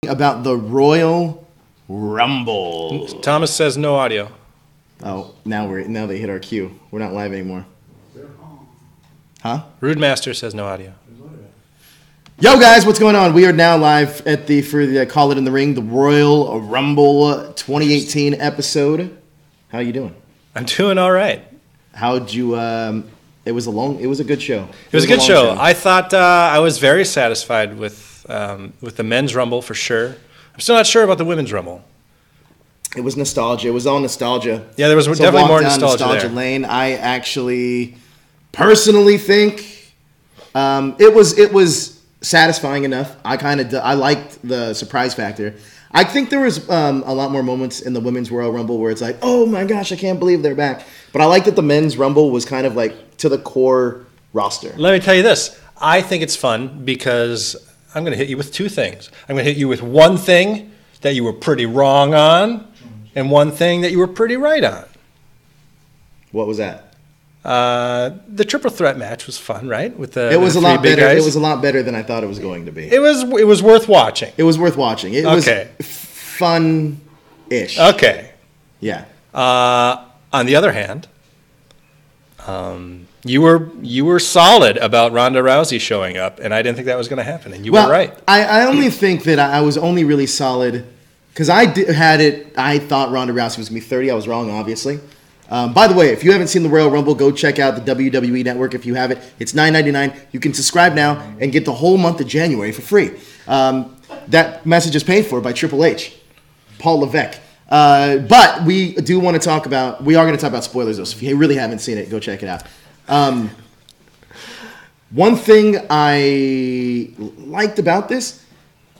about the Royal Rumble. Thomas says no audio. Oh, now they hit our cue. We're not live anymore. Huh? Rude Master says no audio. Yo guys, what's going on? We are now live at for the Call It in the Ring, the Royal Rumble 2018 episode. How you doing? I'm doing all right. How'd you? It was a good show. It was a good show. I thought I was very satisfied with the men's Rumble for sure. I'm still not sure about the women's Rumble. It was nostalgia. It was all nostalgia. Yeah, there was definitely more nostalgia there. Lane. I actually, personally think it was satisfying enough. I liked the surprise factor. I think there was a lot more moments in the women's Royal Rumble where it's like, oh my gosh, I can't believe they're back. But I like that the men's Rumble was kind of like to the core roster. Let me tell you this. I think it's fun because I'm going to hit you with two things. I'm going to hit you with one thing that you were pretty wrong on and one thing that you were pretty right on. What was that? The triple threat match was fun, right? It was a lot better. It was a lot better than I thought it was going to be. It was worth watching. It was worth watching. It was fun-ish. Okay. Yeah. On the other hand, you were solid about Ronda Rousey showing up, and I didn't think that was going to happen, and you were right. I only think that I was only really solid because I thought Ronda Rousey was going to be 30. I was wrong, obviously. By the way, if you haven't seen the Royal Rumble, go check out the WWE Network if you have it. It's $9.99. You can subscribe now and get the whole month of January for free. That message is paid for by Triple H, Paul Levesque. But we are going to talk about spoilers, though. So if you really haven't seen it, go check it out. One thing I liked about this,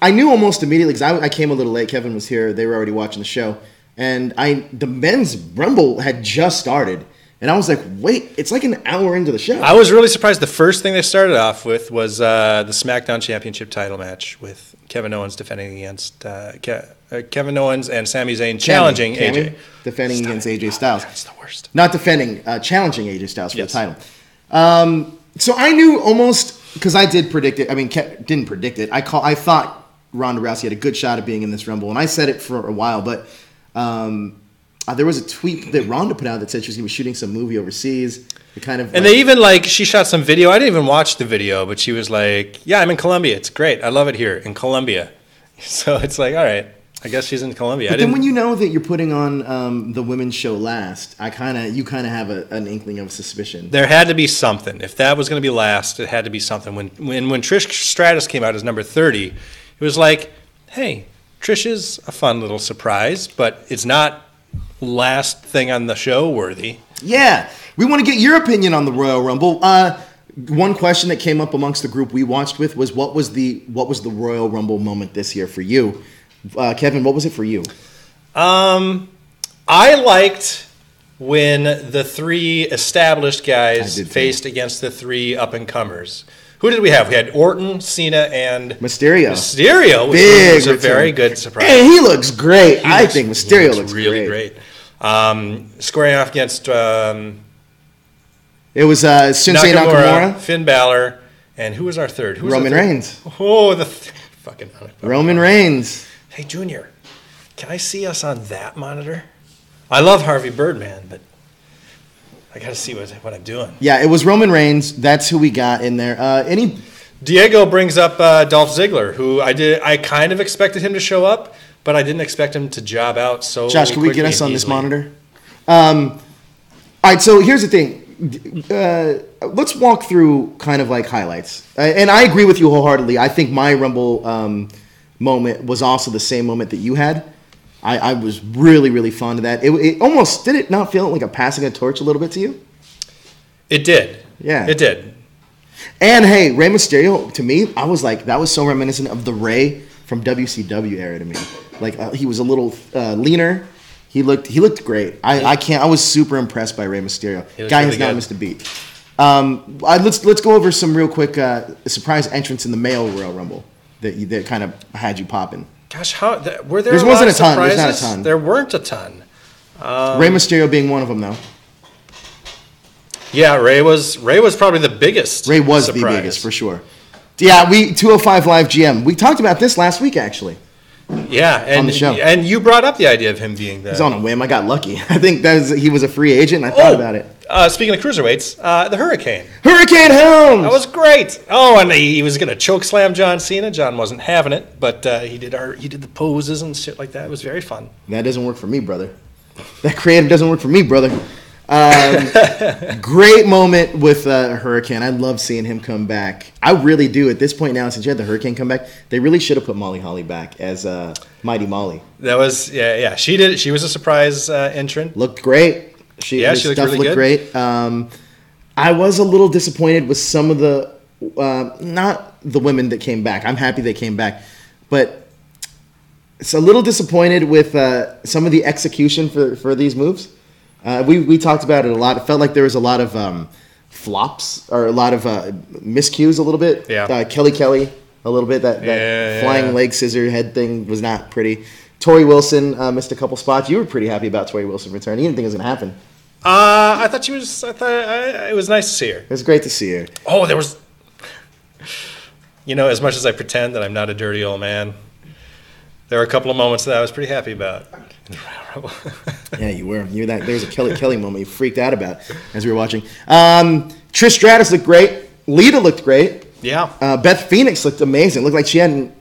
I knew almost immediately because I came a little late. Kevin was here. They were already watching the show. And the men's Rumble had just started. And I was like, wait, it's like an hour into the show. I was really surprised. The first thing they started off with was the SmackDown Championship title match with Kevin Owens defending against Kevin Owens and Sami Zayn challenging AJ. Defending against AJ Styles. That's the worst. Not defending, challenging AJ Styles for the title. So I knew almost, because I did predict it. I mean, didn't predict it. I thought Ronda Rousey had a good shot at being in this Rumble. And I said it for a while, but there was a tweet that Ronda put out that said she was going to be shooting some movie overseas. They even she shot some video. I didn't even watch the video, but she was like, "Yeah, I'm in Colombia. It's great. I love it here in Colombia." So it's like, all right, I guess she's in Colombia. But then when you know that you're putting on the women's show last, you kind of have an inkling of suspicion. There had to be something. If that was going to be last, it had to be something. When Trish Stratus came out as number 30, it was like, hey, Trish is a fun little surprise, but it's not last thing on the show worthy. Yeah. We want to get your opinion on the Royal Rumble. One question that came up amongst the group we watched with was what was the Royal Rumble moment this year for you? Kevin, what was it for you? I liked when the three established guys faced against the three up-and-comers. Who did we have? We had Orton, Cena, and Mysterio. Which was a very good surprise. Hey, he looks great. I think Mysterio looks really great. Squaring off against it was Shinsuke Nakamura, Finn Balor, and who was our third? Roman Reigns. Oh, fucking Roman Reigns. Hey, Junior, can I see us on that monitor? I love Harvey Birdman, but I got to see what I'm doing. Yeah, it was Roman Reigns. That's who we got in there. Diego brings up Dolph Ziggler, who I kind of expected him to show up, but I didn't expect him to job out so Josh, can we get us on this monitor? All right, so here's the thing. Let's walk through kind of like highlights. And I agree with you wholeheartedly. I think my Rumble moment was also the same moment that you had. I was really, really fond of that. It almost, did it not feel like a passing a torch a little bit to you? It did. Yeah. It did. And hey, Rey Mysterio, to me, I was like, that was so reminiscent of the Rey from WCW era to me. Like, he was a little leaner. He looked great. I was super impressed by Rey Mysterio. Guy has not missed a beat. Let's go over some real quick surprise entrance in the male Royal Rumble that kind of had you popping. Gosh, were there? There wasn't a ton. There's not a ton. There weren't a ton. Rey Mysterio being one of them, though. Yeah, Rey was probably the biggest. Rey was the biggest for sure. Yeah, 205 Live GM. We talked about this last week, actually. Yeah, on the show. And you brought up the idea of him being the... It was on a whim. I got lucky. I think he was a free agent, and I thought about it. Speaking of cruiserweights, the Hurricane. Hurricane Helms! That was great. Oh, and he was going to choke slam John Cena. John wasn't having it, but he did the poses and shit like that. It was very fun. That doesn't work for me, brother. That creative doesn't work for me, brother. Great moment with Hurricane. I love seeing him come back. I really do. At this point now, since you had the Hurricane come back, they really should have put Molly Holly back as Mighty Molly. That was, yeah. She did. She was a surprise entrant. Looked great. She looked really good. Great. I was a little disappointed with some of the, not the women that came back. I'm happy they came back, but it's a little disappointed with some of the execution for these moves. We talked about it a lot. It felt like there was a lot of flops or a lot of miscues a little bit. Yeah. Kelly a little bit. That flying leg scissor head thing was not pretty. Tori Wilson missed a couple spots. You were pretty happy about Tori Wilson returning. You didn't think it was going to happen. I thought she was. It was nice to see her. It was great to see her. Oh, there was. As much as I pretend that I'm not a dirty old man, there were a couple of moments that I was pretty happy about. Yeah, you were. There was a Kelly moment you freaked out about as we were watching. Trish Stratus looked great. Lita looked great. Yeah. Beth Phoenix looked amazing. It looked like she hadn't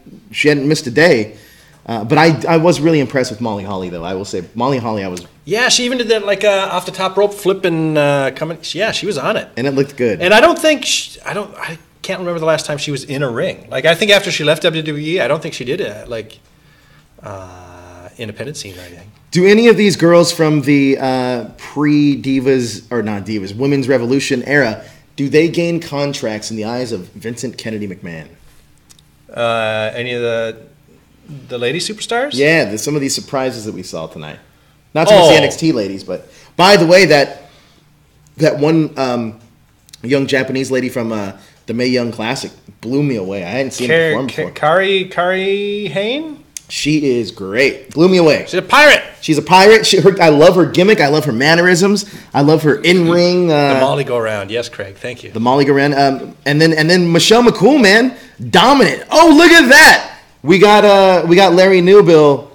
missed a day. But I was really impressed with Molly Holly, though. I will say, Molly Holly, I was. Yeah, she even did that off the top rope flip and coming. Yeah, she was on it, and it looked good. And I don't think I can't remember the last time she was in a ring. I think after she left WWE, I don't think she did it independent scene or anything. Do any of these girls from the pre-Divas or not Divas, Women's Revolution era, do they gain contracts in the eyes of Vincent Kennedy McMahon? Any of the lady superstars? Yeah, some of these surprises that we saw tonight. Not so much the NXT ladies, but by the way, that one young Japanese lady from the Mae Young Classic blew me away. I hadn't seen her perform before. Kari Hain? She is great. Blew me away. She's a pirate. She's a pirate. I love her gimmick. I love her mannerisms. I love her in-ring. The Molly go round. Yes, Craig. Thank you. The Molly go round. And then Michelle McCool, man, dominant. Oh, look at that. We got Larry Newbill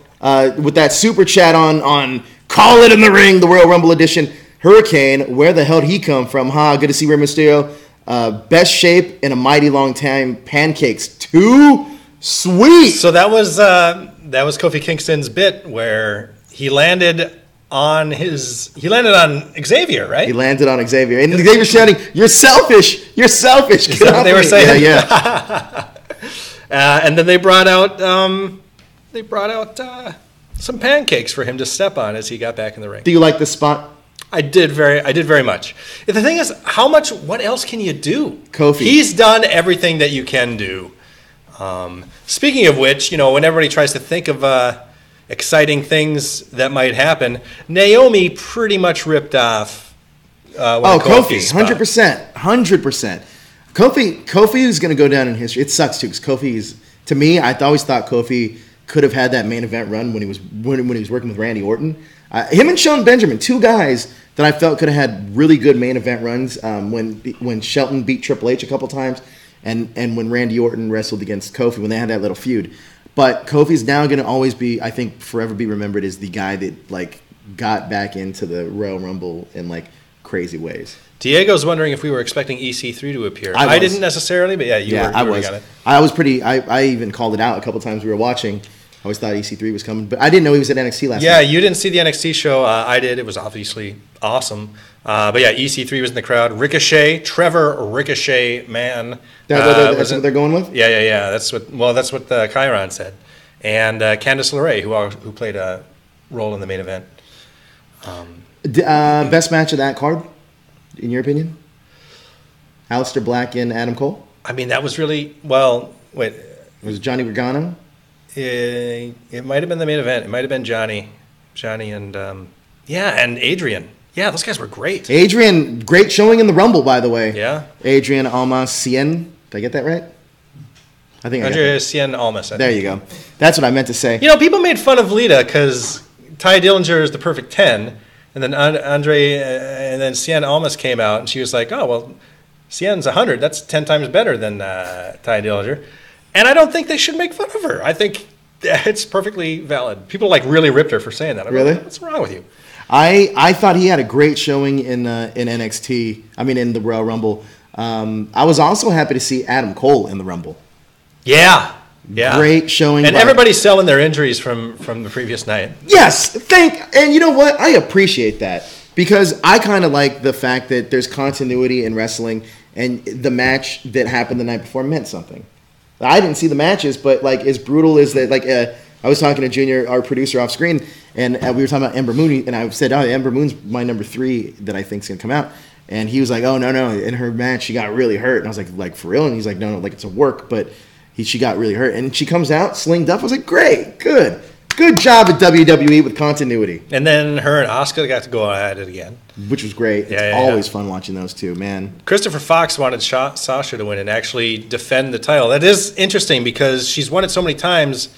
with that super chat on Call It in the Ring, the Royal Rumble edition. Hurricane, where the hell did he come from? Good to see Rey Mysterio. Best shape in a mighty long time. Pancakes. Too sweet. So that was Kofi Kingston's bit where he landed on Xavier, right? He landed on Xavier, and Xavier's shouting, "You're selfish! You're selfish!" Is that what they were saying? Yeah. And then they brought out some pancakes for him to step on as he got back in the ring. Do you like the spot? I did very much. The thing is, what else can you do? Kofi. He's done everything that you can do. Speaking of which, when everybody tries to think of exciting things that might happen, Naomi pretty much ripped off Kofi, 100%. Kofi is going to go down in history. It sucks too, because Kofi is, to me, I always thought Kofi could have had that main event run when he was working with Randy Orton. Him and Shelton Benjamin, two guys that I felt could have had really good main event runs when Shelton beat Triple H a couple times, and when Randy Orton wrestled against Kofi when they had that little feud. But Kofi's now going to always be, I think, forever be remembered as the guy that got back into the Royal Rumble in crazy ways. Diego's wondering if we were expecting EC3 to appear. I didn't necessarily, but I was. Got it. I was pretty. I even called it out a couple times we were watching. I always thought EC3 was coming, but I didn't know he was at NXT last night. Yeah, you didn't see the NXT show. I did. It was obviously awesome. But yeah, EC3 was in the crowd. Ricochet, Trevor Ricochet, man. That's what they're going with? Yeah. That's what Chiron said. And Candice LeRae, who played a role in the main event. Best match of that card, in your opinion? Aleister Black and Adam Cole? I mean, that was really, wait. Was it Johnny Gargano? It might have been the main event. It might have been Johnny and and Adrian. Yeah, those guys were great. Adrian, great showing in the Rumble, by the way. Yeah. Adrian Almas Cien. Did I get that right? I think Andrea Cien Almas. There you go. That's what I meant to say. People made fun of Lita because Ty Dillinger is the perfect 10, and then and then Cien Almas came out, and she was like, "Oh well, Cien's 100. That's 10 times better than Ty Dillinger." And I don't think they should make fun of her. I think It's perfectly valid. People like really ripped her for saying that. Really? What's wrong with you? I thought he had a great showing in NXT. I mean, in the Royal Rumble. I was also happy to see Adam Cole in the Rumble. Yeah. Great showing. And everybody's selling their injuries from the previous night. Yes, and you know what? I appreciate that because I kind of like the fact that there's continuity in wrestling, and the match that happened the night before meant something. I didn't see the matches, but like as brutal as that, like I was talking to Junior, our producer, off screen, and we were talking about Ember Moon, and I said, "Oh, Ember Moon's my number 3 that I think's gonna come out." And he was like, "Oh no, in her match she got really hurt." And I was like for real? And he's like, "No, like it's a work, but she got really hurt." And she comes out slinged up. I was like, "Great, good job at WWE with continuity." And then her and Asuka got to go at it again, which was great. It's always fun watching those two, man. Christopher Fox wanted Sasha to win and actually defend the title. That is interesting because she's won it so many times,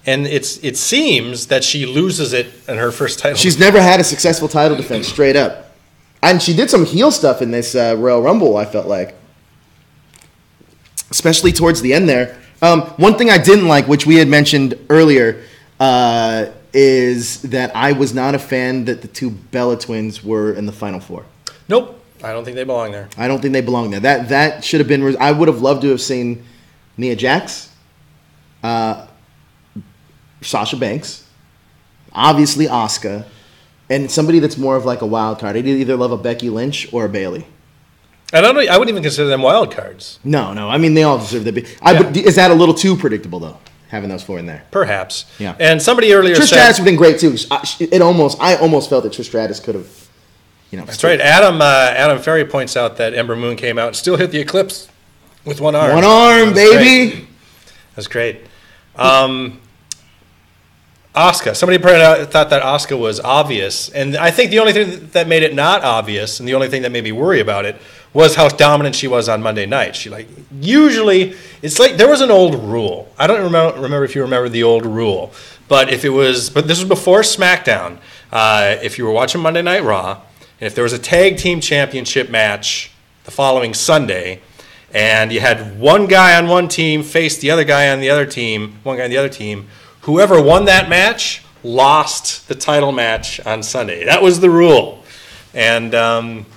and it seems that she loses it in her first title. She's never had a successful title defense, straight up. And she did some heel stuff in this Royal Rumble, I felt like. Especially towards the end there. One thing I didn't like, which we had mentioned earlier, is that I was not a fan that the two Bella twins were in the Final Four. Nope. I don't think they belong there. I don't think they belong there. That should have been... I would have loved to have seen Nia Jax, Sasha Banks, obviously Asuka, and somebody that's more of like a wild card. I'd either love a Becky Lynch or a Bayley. I wouldn't even consider them wild cards. No. I mean, they all deserve to be. Is that a little too predictable, though, having those 4 in there? Perhaps. Yeah. And somebody earlier said... Trish Stratus would have been great, too. I almost felt that Trish Stratus could have, That's right. Adam Ferry points out that Ember Moon came out and still hit the Eclipse with one arm. One arm, baby! Great. That's great. Asuka. Somebody thought that Asuka was obvious. And I think the only thing that made it not obvious, and the only thing that made me worry about it, was how dominant she was on Monday night. Usually, it's like there was an old rule. I don't remember if you remember the old rule, but this was before SmackDown. If you were watching Monday Night Raw, and if there was a tag team championship match the following Sunday, and you had one guy on one team face the other guy on the other team, whoever won that match lost the title match on Sunday. That was the rule, and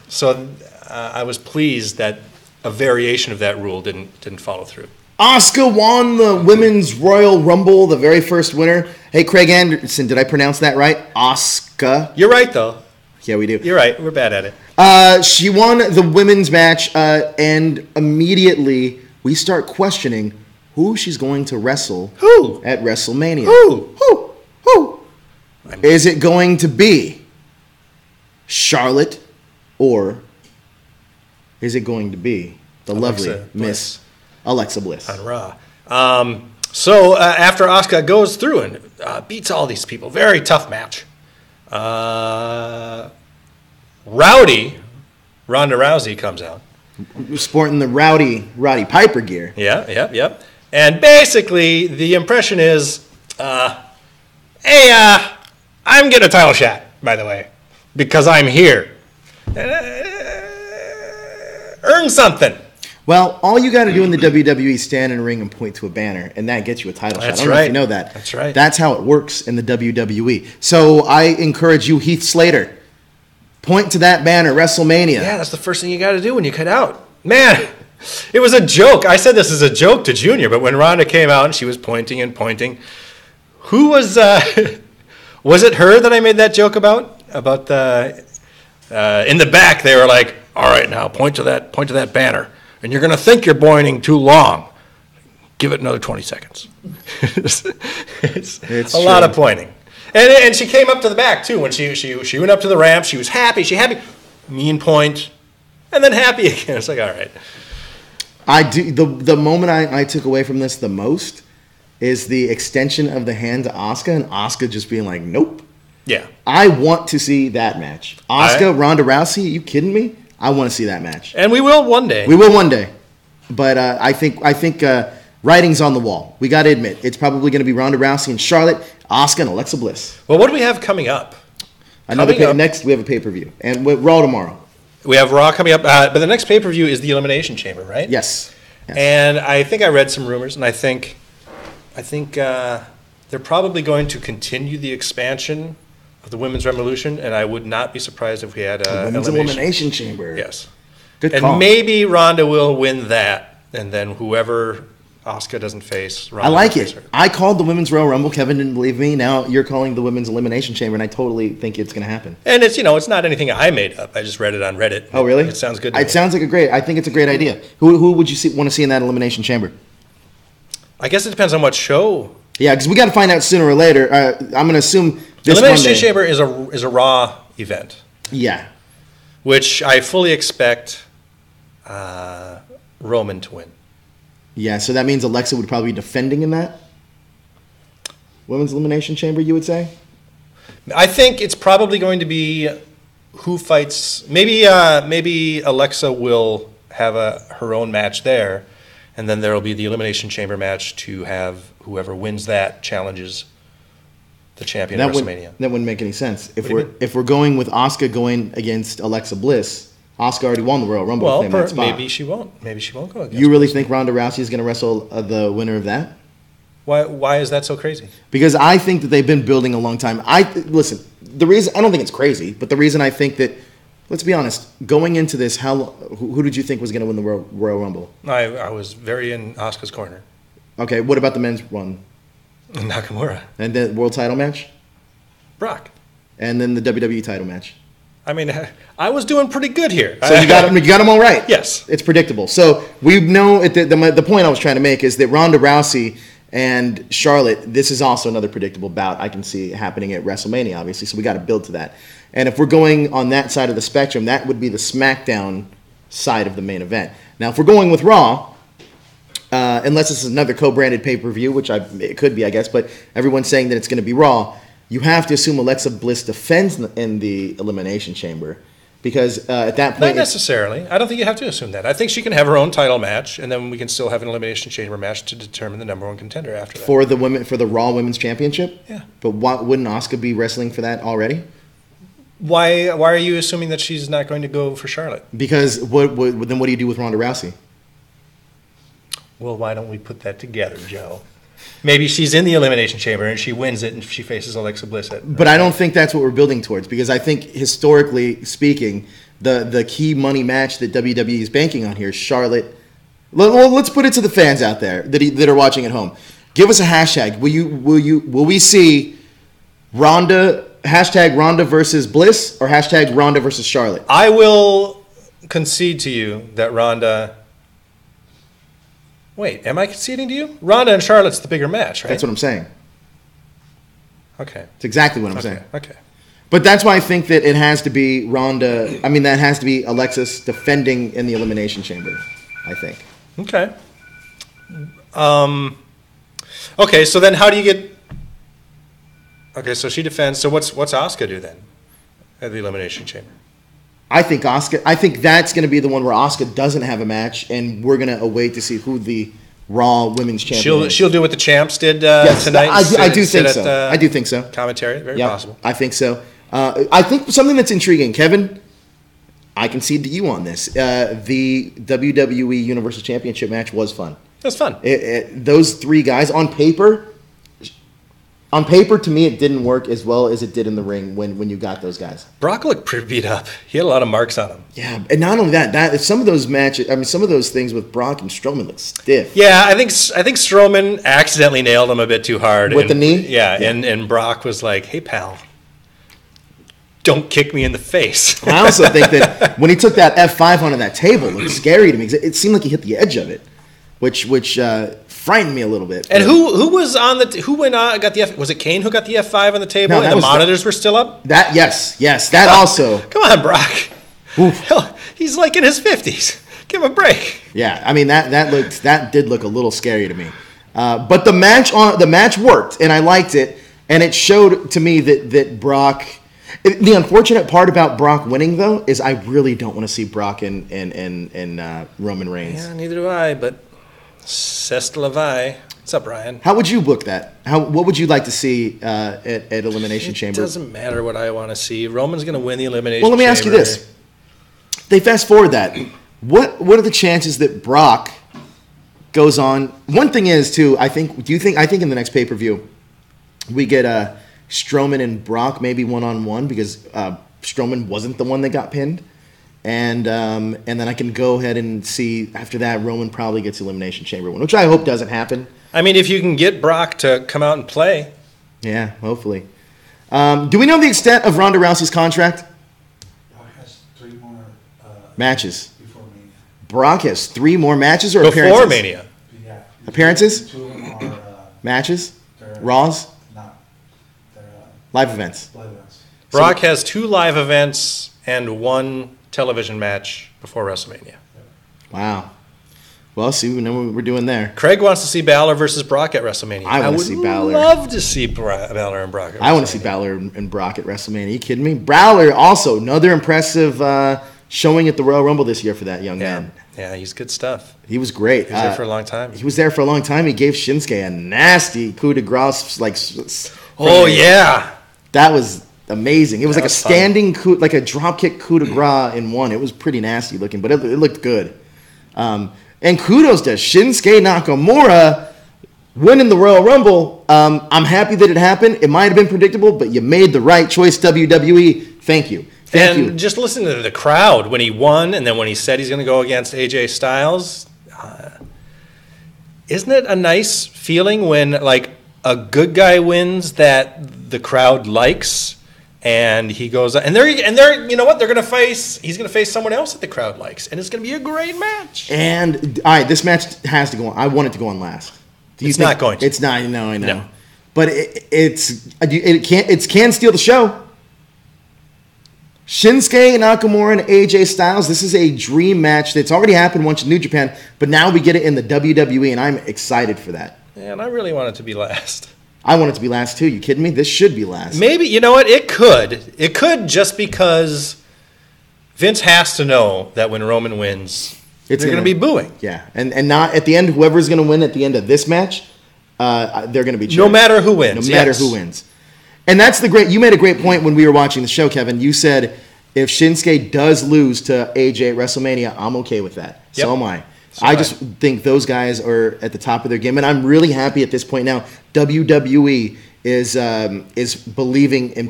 so. I was pleased that a variation of that rule didn't follow through. Asuka won the Women's Royal Rumble, the very first winner. Hey, Craig Anderson, did I pronounce that right? Asuka. You're right, though. Yeah, we do. You're right. We're bad at it. She won the women's match, and immediately we start questioning who she's going to wrestle at WrestleMania. Who? Is it going to be Charlotte or... is it going to be the lovely Miss Alexa Bliss? On Raw. So after Asuka goes through and beats all these people, very tough match. Ronda Rousey comes out. Sporting the Rowdy Piper gear. Yeah. And basically the impression is, hey, I'm getting a title shot, by the way, because I'm here. Earn something. Well, all you got to do in the WWE is stand in a ring and point to a banner, and that gets you a title shot. I don't know if you know that. That's right. That's how it works in the WWE. So I encourage you, Heath Slater, point to that banner, WrestleMania. Yeah, that's the first thing you got to do when you cut out. Man, it was a joke. I said this as a joke to Junior, but when Ronda came out and she was pointing and pointing, who was... was it her that I made that joke about? About the... in the back, they were like, all right, now point to that banner. And you're going to think you're pointing too long. Give it another 20 seconds. it's a lot of pointing. And she came up to the back, too. When she went up to the ramp, she was happy. Mean point. And then happy again. It's like, all right. I do. The moment I took away from this the most is the extension of the hand to Asuka, and Asuka just being like, nope. Yeah. I want to see that match. Asuka, Ronda Rousey, are you kidding me? I want to see that match. And we will one day. But I think writing's on the wall. We got to admit, it's probably going to be Ronda Rousey and Charlotte, Asuka and Alexa Bliss. Well, what do we have coming up? Next, we have a pay-per-view. And Raw tomorrow. We have Raw coming up. But the next pay-per-view is the Elimination Chamber, right? Yes. And I think I read some rumors, and I think the they're probably going to continue the expansion of the Women's Revolution, and I would not be surprised if we had a Women's Elimination Chamber. Yes. Good and call. maybe Ronda will win that, and then whoever Asuka doesn't face, Ronda I like will it. face her. I called the Women's Royal Rumble. Kevin didn't believe me. Now you're calling the Women's Elimination Chamber, and I totally think it's going to happen. And it's, it's not anything I made up. I just read it on Reddit. Oh, really? It sounds good to me. It sounds like I think it's a great idea. Who would you want to see in that Elimination Chamber? I guess it depends on what show. Yeah, because we got to find out sooner or later. I'm going to assume this Elimination Monday. Chamber is a Raw event, Yeah. which I fully expect Roman to win. Yeah, so that means Alexa would probably be defending in that Women's Elimination Chamber, you would say? I think it's probably going to be who fights. Maybe Alexa will have her own match there, and then there will be the Elimination Chamber match to have whoever wins that challenges the champion at WrestleMania. That wouldn't make any sense. mean? If we're going with Asuka going against Alexa Bliss, Asuka already won the Royal Rumble. Well, claim that spot. maybe she won't. Maybe she won't go against. You really think Ronda Rousey is going to wrestle the winner of that? Why is that so crazy? Because I think that they've been building a long time. Listen. The reason I don't think it's crazy, but the reason I think that, let's be honest, going into this, who did you think was going to win the Royal Rumble? I was very in Asuka's corner. Okay, what about the men's one? Nakamura. And the world title match? Brock. And then the WWE title match. I mean, I was doing pretty good here. So you got them all right. Yes. It's predictable. So we know the point I was trying to make is that Ronda Rousey and Charlotte, this is also another predictable bout I can see happening at WrestleMania, obviously. So we got to build to that. And if we're going on that side of the spectrum, that would be the SmackDown side of the main event. Now, if we're going with Raw, unless this is another co-branded pay-per-view, which it could be, I guess, but everyone's saying that it's going to be Raw, you have to assume Alexa Bliss defends in the Elimination Chamber. Because at that point... Not necessarily. I don't think you have to assume that. I think she can have her own title match, and then we can still have an Elimination Chamber match to determine the number one contender after that. For the Raw Women's Championship? Yeah. But wouldn't Asuka be wrestling for that already? Why are you assuming that she's not going to go for Charlotte? Because then what do you do with Ronda Rousey? Well, why don't we put that together, Joe? Maybe she's in the Elimination Chamber and she wins it and she faces Alexa Bliss. But I don't think that's what we're building towards, because I think historically speaking, the key money match that WWE is banking on here is Charlotte. Well, let's put it to the fans out there that are watching at home. Give us a hashtag. Will we see Ronda versus Bliss or hashtag Ronda versus Charlotte? I will concede to you that Ronda. Wait, am I conceding to you? Ronda and Charlotte's the bigger match, right? That's what I'm saying. Okay. It's exactly what I'm saying. Okay. But that's why I think that it has to be Ronda. I mean, that has to be Alexis defending in the Elimination Chamber, I think. Okay. Okay, so then how do you get... Okay, so she defends. So what's Asuka do then at the Elimination Chamber? I think that's going to be the one where Asuka doesn't have a match, and we're going to await to see who the Raw Women's Champion is. She'll do what the champs did yes, tonight. I do think so. I do think so. Commentary, very possible. I think so. I think something that's intriguing, Kevin, I concede to you on this. The WWE Universal Championship match was fun. That's fun. Those three guys on paper, to me, it didn't work as well as it did in the ring when you got those guys. Brock looked pretty beat up. He had a lot of marks on him. Yeah, and not only that some of those matches, I mean, some of those things with Brock and Strowman look stiff. Yeah, I think Strowman accidentally nailed him a bit too hard. With the knee? Yeah, and Brock was like, hey, pal, don't kick me in the face. I also think that when he took that F5 onto that table, it looked scary to me. It seemed like he hit the edge of it, which frightened me a little bit. And who was on who went on, got the F? Was it Kane who got the F5 on the table and the monitors were still up? That also. Come on, Brock. Hell, he's like in his 50s. Give him a break. Yeah, I mean that did look a little scary to me. But the match worked, and I liked it, and it showed to me that Brock. The unfortunate part about Brock winning, though, is I really don't want to see Brock and Roman Reigns. Yeah, neither do I, but c'est la vie. What's up, Ryan? How would you book that? What would you like to see at Elimination Chamber? It doesn't matter what I want to see. Roman's going to win the Elimination Chamber. Well, let me Chamber. ask you this. They fast forward that. What are the chances that Brock goes on? One thing is, too, I think in the next pay-per-view, We get Strowman and Brock maybe one-on-one because Strowman wasn't the one that got pinned. And then I can go ahead and see after that Roman probably gets Elimination Chamber win, which I hope doesn't happen. I mean, if you can get Brock to come out and play. Yeah, hopefully. Do we know the extent of Ronda Rousey's contract? Brock has 3 more matches. Before Mania. Brock has 3 more matches or Before appearances? Mania. Yeah. Appearances? 2 of them are matches? they're Raws? not. They're Live events. live events. Brock has 2 live events and 1 television match before WrestleMania. Wow. Well, see, we know what we're doing there. Craig wants to see Balor versus Brock at WrestleMania. I want to see Balor. I would love to see Balor and Brock at WrestleMania. I want to see Balor and Brock at WrestleMania. Are you kidding me? Balor also, another impressive showing at the Royal Rumble this year for that young man. Yeah, he's good stuff. He was great. He was there for a long time. He was there for a long time. He gave Shinsuke a nasty coup de grace. Oh, yeah. That was amazing. It was like a was fun. standing coup, like a dropkick coup de grace in one. It was pretty nasty looking, but it looked good. And kudos to Shinsuke Nakamura winning the Royal Rumble. I'm happy that it happened. It might have been predictable, but you made the right choice, WWE. Thank you. Thank you. Just listen to the crowd when he won and then when he said he's going to go against AJ Styles. Isn't it a nice feeling when like a good guy wins that the crowd likes and he goes and they're you know what he's going to face someone else that the crowd likes and it's going to be a great match. And all right, this match has to go on. I want it to go on last. It's not going to. It's not. No, I know. No. But it can steal the show. Shinsuke Nakamura and AJ Styles. This is a dream match that's already happened once in New Japan, but now we get it in the WWE, and I'm excited for that. And I really want it to be last. I want it to be last too. You kidding me? This should be last. Maybe, you know what? It could. It could just because Vince has to know that when Roman wins, they're going to be booing. Yeah, and not at the end. Whoever's going to win at the end of this match, they're going to be cheering. No matter who wins. No matter who wins. And that's the great. You made a great point when we were watching the show, Kevin. You said if Shinsuke does lose to AJ at WrestleMania, I'm okay with that. Yep. So am I. I just think those guys are at the top of their game, and I'm really happy at this point now. WWE is believing in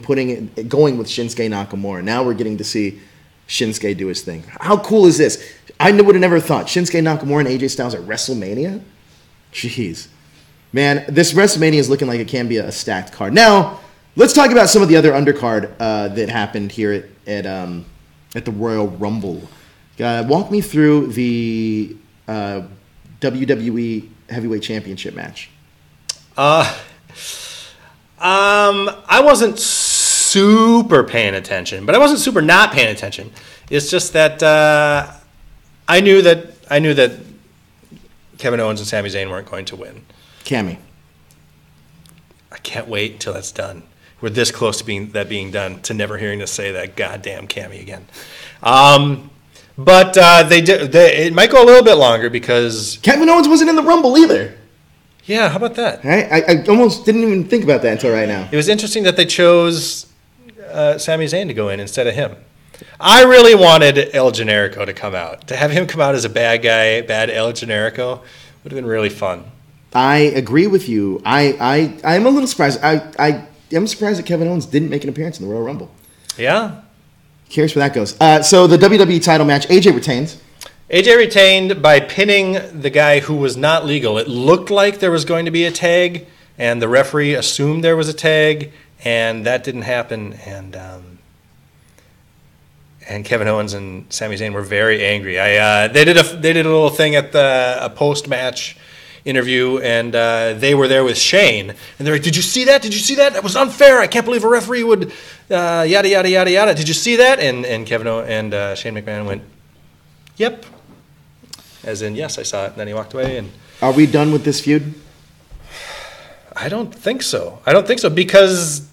going with Shinsuke Nakamura. Now we're getting to see Shinsuke do his thing. How cool is this? I would have never thought Shinsuke Nakamura and AJ Styles at WrestleMania. Jeez, man, this WrestleMania is looking like it can be a stacked card. Now let's talk about some of the other undercard that happened here at the Royal Rumble. Walk me through the WWE Heavyweight Championship match. I wasn't super paying attention, but I wasn't super not paying attention. It's just that I knew that Kevin Owens and Sami Zayn weren't going to win. Cammy. I can't wait until that's done. We're this close to being done to never hearing us say that goddamn Cammy again. But it might go a little bit longer because Kevin Owens wasn't in the Rumble either. Yeah, how about that? Right? I almost didn't even think about that until right now. It was interesting that they chose Sami Zayn to go in instead of him. I really wanted El Generico to come out. To have him come out as a bad guy, bad El Generico, would have been really fun. I agree with you. I'm a little surprised. I am surprised that Kevin Owens didn't make an appearance in the Royal Rumble. Yeah. Curious where that goes. So the WWE title match, AJ retains. AJ retained by pinning the guy who was not legal. It looked like there was going to be a tag, and the referee assumed there was a tag, and that didn't happen. And Kevin Owens and Sami Zayn were very angry. They did a little thing at a post-match interview, and they were there with Shane, and they're like, "Did you see that? Did you see that? That was unfair. I can't believe a referee would yada yada yada yada. Did you see that?" And Kevin and Shane McMahon went, "Yep," as in yes, I saw it. And then he walked away. And are we done with this feud? I don't think so. Because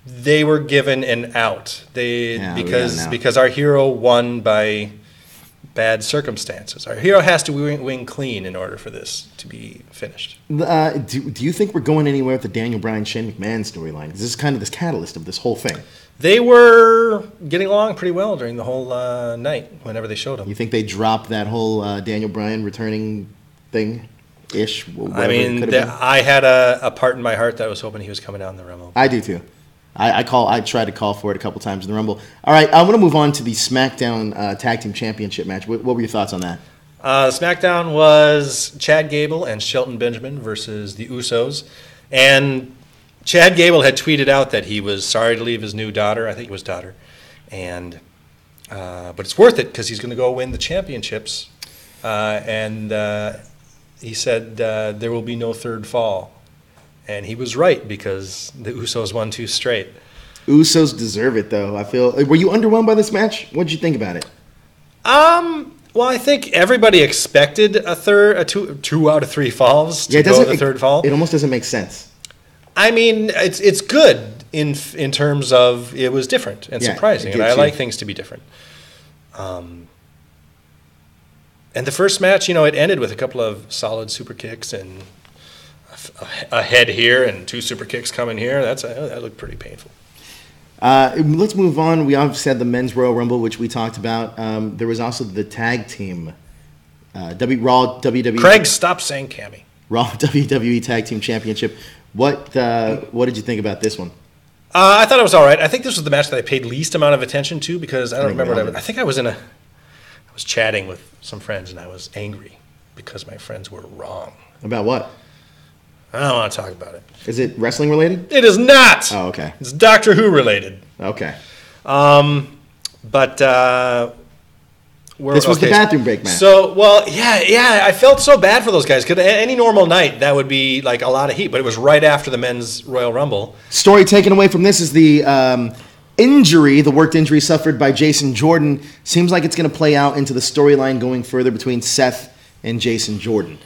they were given an out. Because our hero won by bad circumstances. Our hero has to win clean in order for this to be finished. Do you think we're going anywhere with the Daniel Bryan Shane McMahon storyline? Is this kind of this catalyst of this whole thing? They were getting along pretty well during the whole night whenever they showed them. You think they dropped that whole Daniel Bryan returning thing? ish. I mean, I had a part in my heart that I was hoping he was coming down the Rumble. I do too. I tried to call for it a couple times in the Rumble. All right, I want to move on to the SmackDown Tag Team Championship match. What were your thoughts on that? SmackDown was Chad Gable and Shelton Benjamin versus the Usos. And Chad Gable had tweeted out that he was sorry to leave his new daughter. I think it was daughter. And but it's worth it because he's going to go win the championships. And he said there will be no third fall. And he was right because the Usos won 2 straight. Usos deserve it, though. I feel. Were you underwhelmed by this match? What did you think about it? Well, I think everybody expected a two out of 3 falls to go the third fall. It almost doesn't make sense. I mean, it's good in terms of it was different and surprising, and I like things to be different. And the first match, it ended with a couple of solid super kicks and a head here and 2 super kicks coming here. That looked pretty painful. Let's move on. We obviously had the Men's Royal Rumble, which we talked about. There was also the tag team, Raw WWE. Craig, stop saying Cammy. Raw WWE Tag Team Championship. What did you think about this one? I thought it was all right. I think this was the match that I paid least amount of attention to because I don't remember. I think I was chatting with some friends and I was angry because my friends were wrong. About what? I don't want to talk about it. Is it wrestling related? It is not. Oh, okay. It's Doctor Who related. Okay. But this was the bathroom break match. So, I felt so bad for those guys because any normal night that would be like a lot of heat, but it was right after the Men's Royal Rumble. Story taken away from this is the the worked injury suffered by Jason Jordan. Seems like it's going to play out into the storyline going further between Seth and Jason Jordan.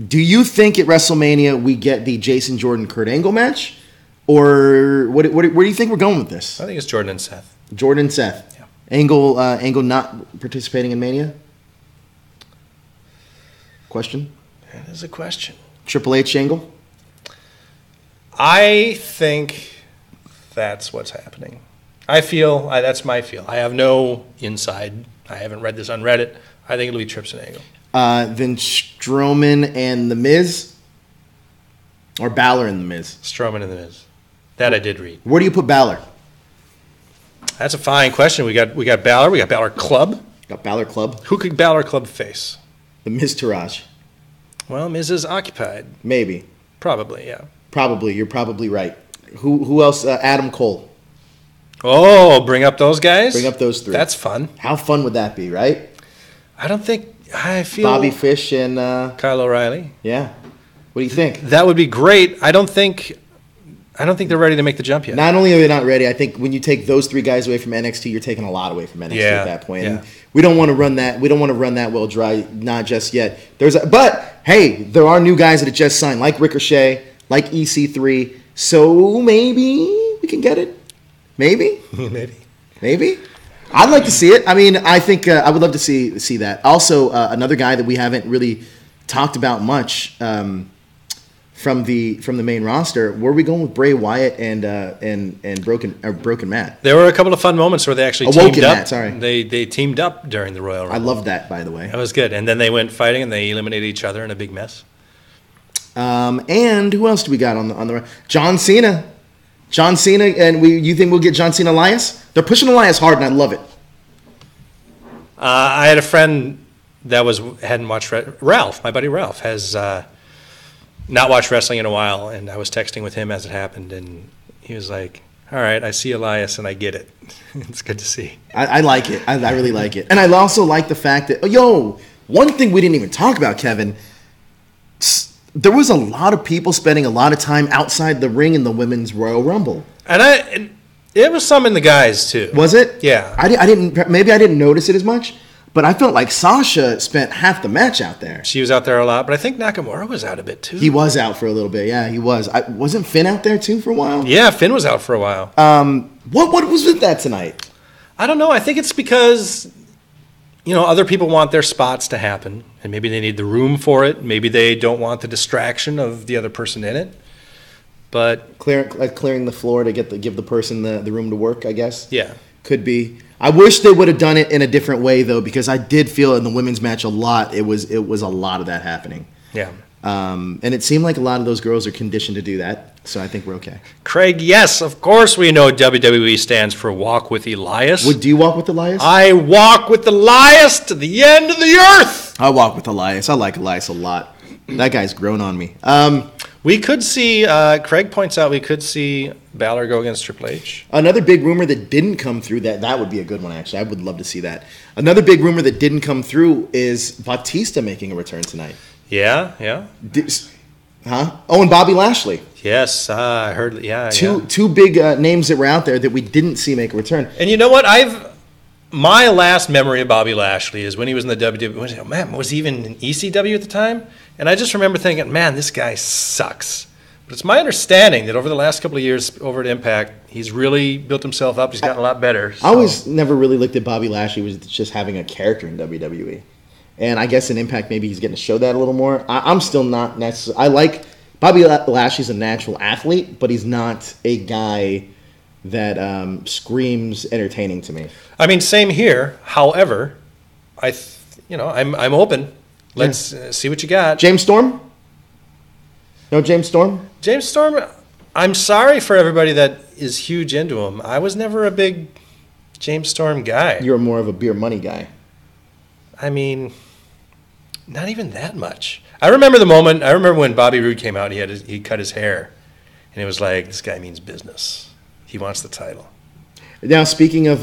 Do you think at WrestleMania we get the Jason Jordan-Kurt Angle match? Or where do you think we're going with this? I think it's Jordan and Seth. Jordan and Seth. Yeah. Angle not participating in Mania? Question? That is a question. Triple H Angle? I think that's what's happening. That's my feel. I have no inside. I haven't read this on Reddit. I think it'll be Trips and Angle. Then Strowman and The Miz? Or Balor and The Miz? Strowman and The Miz. That I did read. Where do you put Balor? That's a fine question. We got Balor. We got Balor Club. Got Balor Club. Who could Balor Club face? The Miz Taraj. Well, Miz is occupied. Maybe. Probably, yeah. Probably. You're probably right. Who else? Adam Cole. Oh, bring up those guys? Bring up those 3. That's fun. How fun would that be, right? I feel Bobby Fish and Kyle O'Reilly. Yeah. What do you think? That would be great. I don't think they're ready to make the jump yet. Not only are they not ready, I think when you take those 3 guys away from NXT, you're taking a lot away from NXT at that point. Yeah. And we don't want to run that. We don't want to run that well dry. Not just yet. But hey, there are new guys that have just signed, like Ricochet, like EC3. So maybe we can get it. Maybe. Maybe. I'd like to see it. I mean, I think I would love to see that. Also, another guy that we haven't really talked about much from the main roster. Where are we going with Bray Wyatt and Broken Matt? There were a couple of fun moments where they actually teamed up. Matt, sorry. They teamed up during the Royal Rumble. I loved that, by the way. That was good. And then they went fighting and they eliminated each other in a big mess. And who else do we got on the John Cena? John Cena, and you think we'll get John Cena Elias? They're pushing Elias hard, and I love it. I had a friend that hadn't watched Ralph. My buddy Ralph has not watched wrestling in a while, and I was texting with him as it happened, and he was like, "All right, I see Elias, and I get it. It's good to see." I like it. I really like it, and I also like the fact that one thing we didn't even talk about, Kevin. There was a lot of people spending a lot of time outside the ring in the Women's Royal Rumble. And it was some in the guys, too. Was it? Yeah. I didn't notice it as much, but I felt like Sasha spent half the match out there. She was out there a lot, but I think Nakamura was out a bit, too. He was out for a little bit, yeah, he was. Wasn't Finn out there, too, for a while? Yeah, Finn was out for a while. What was with that tonight? I don't know. I think it's because... other people want their spots to happen, and maybe they need the room for it. Maybe they don't want the distraction of the other person in it. But clearing the floor to give the person the room to work, I guess. Yeah, could be. I wish they would have done it in a different way though, because I did feel in the women's match a lot. It was a lot of that happening. Yeah. And it seemed like a lot of those girls are conditioned to do that. So I think we're okay. Craig, yes, of course we know WWE stands for Walk with Elias. Do you walk with Elias? I walk with Elias to the end of the earth. I walk with Elias. I like Elias a lot. That guy's grown on me. We could see, Craig points out, we could see Balor go against Triple H. Another big rumor that didn't come through, that would be a good one, actually. I would love to see that. Another big rumor that didn't come through is Batista making a return tonight. Yeah. Huh? Oh, and Bobby Lashley. Yes, I heard. Yeah, two big names that were out there that we didn't see make a return. And you know what? My last memory of Bobby Lashley is when he was in the WWE. Man, was he even in ECW at the time? And I just remember thinking, man, this guy sucks. But it's my understanding that over the last couple of years over at Impact, he's really built himself up. He's gotten a lot better. So. I always never really looked at Bobby Lashley as just having a character in WWE. And I guess in Impact, maybe he's getting to show that a little more. I'm still not necessarily. I like Bobby Lashley's a natural athlete, but he's not a guy that screams entertaining to me. I mean, same here. However, I'm open. Let's see what you got. James Storm? No James Storm? James Storm, I'm sorry for everybody that is huge into him. I was never a big James Storm guy. You're more of a beer money guy. I mean, not even that much. I remember the moment. I remember when Bobby Roode came out. He cut his hair, and it was like, this guy means business. He wants the title. Now, speaking of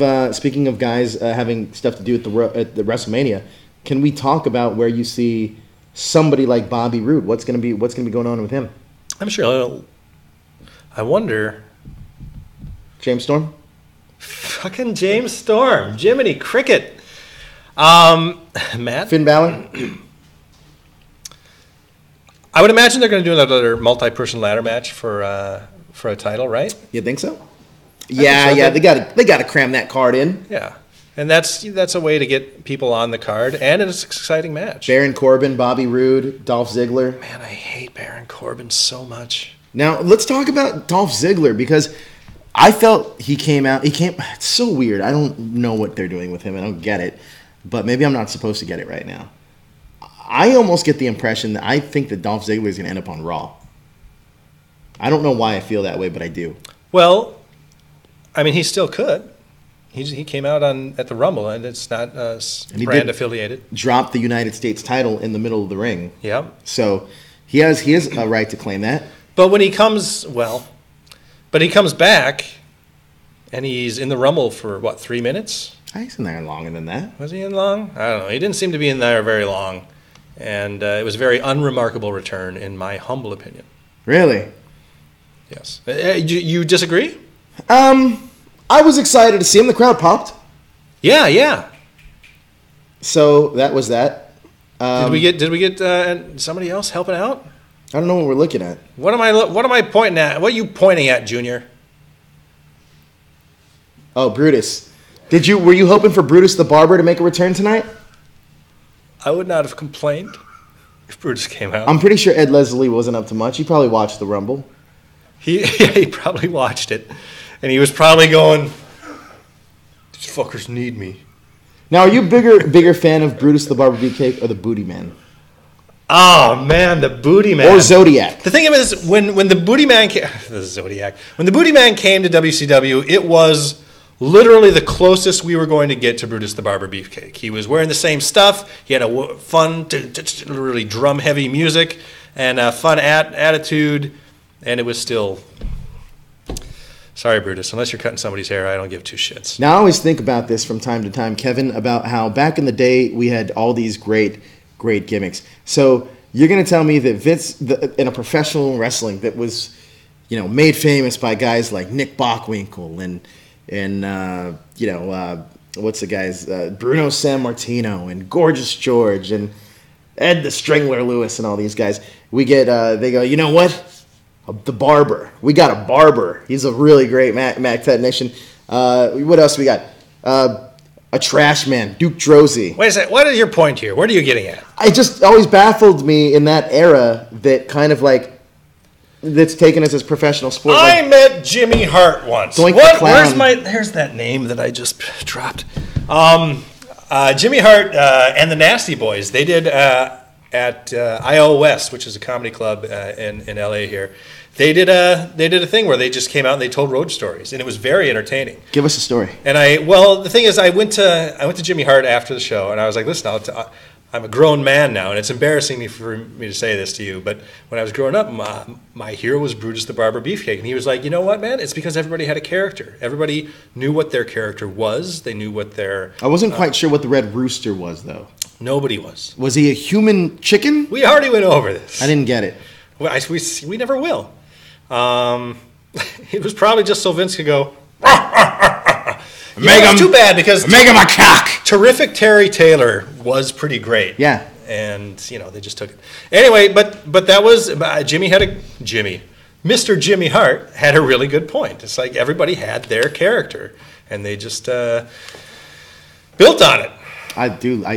guys having stuff to do at the WrestleMania, can we talk about where you see somebody like Bobby Roode? What's going to be going on with him? I'm sure. I wonder. James Storm. Fucking James Storm, Jiminy Cricket. Matt? Finn Balor? I would imagine they're going to do another multi-person ladder match for a title, right? You think so? Yeah. They got to cram that card in. Yeah, and that's a way to get people on the card, and it's an exciting match. Baron Corbin, Bobby Roode, Dolph Ziggler. Man, I hate Baron Corbin so much. Now let's talk about Dolph Ziggler because I felt he came. It's so weird. I don't know what they're doing with him. I don't get it. But maybe I'm not supposed to get it right now. I almost get the impression that I think that Dolph Ziggler is going to end up on Raw. I don't know why I feel that way, but I do. Well, I mean, he still could. He came out at the Rumble, and it's not brand affiliated. Dropped the United States title in the middle of the ring. Yeah. So he has a right to claim that. But when he comes back, and he's in the Rumble for, 3 minutes? He's in there longer than that. Was he in long? I don't know. He didn't seem to be in there very long. And it was a very unremarkable return, in my humble opinion. Really? Yes. You disagree? I was excited to see him. The crowd popped. Yeah. So that was that. Did we get somebody else helping out? I don't know what we're looking at. What am I pointing at? What are you pointing at, Junior? Oh, Brutus. Were you hoping for Brutus the Barber to make a return tonight? I would not have complained if Brutus came out. I'm pretty sure Ed Leslie wasn't up to much. He probably watched the Rumble. He probably watched it, and he was probably going, "These fuckers need me." Now, are you bigger fan of Brutus the Barber Beefcake or the Booty Man? Oh man, the Booty Man or Zodiac. The thing of it is, when the Booty Man came, the Zodiac, when the Booty Man came to WCW, it was literally the closest we were going to get to Brutus the Barber Beefcake. He was wearing the same stuff. He had a fun, really drum-heavy music and a fun attitude, and it was still... Sorry, Brutus, unless you're cutting somebody's hair, I don't give two shits. Now, I always think about this from time to time, Kevin, about how back in the day we had all these great gimmicks. So you're going to tell me that Vince, in a professional wrestling that was, made famous by guys like Nick Bockwinkel and what's the guys? Bruno Sammartino and Gorgeous George and Ed the Strangler Lewis and all these guys. We get, they go, you know what? The Barber. We got a barber. He's a really great Mac technician. What else we got? A trash man, Duke Droese. Wait a second. What is your point here? What are you getting at? It just always baffled me in that era that kind of that's taken as professional sport. I met Jimmy Hart once. There's that name that I just dropped. Jimmy Hart and the Nasty Boys. They did at IO West, which is a comedy club in LA here. They did a thing where they just came out and they told road stories, and it was very entertaining. Give us a story. And the thing is, I went to Jimmy Hart after the show, and I was like, listen, I'm a grown man now, and it's embarrassing for me to say this to you, but when I was growing up, my hero was Brutus the Barber Beefcake, and he was like, you know what, man? It's because everybody had a character. Everybody knew what their character was. They knew what their... I wasn't quite sure what the Red Rooster was, though. Nobody was. Was he a human chicken? We already went over this. I didn't get it. Well, we never will. It was probably just so Vince could go... It's too bad because make him a cock. Terrific Terry Taylor was pretty great. Yeah, and they just took it anyway. But that was Mr. Jimmy Hart had a really good point. It's like everybody had their character, and they just built on it. I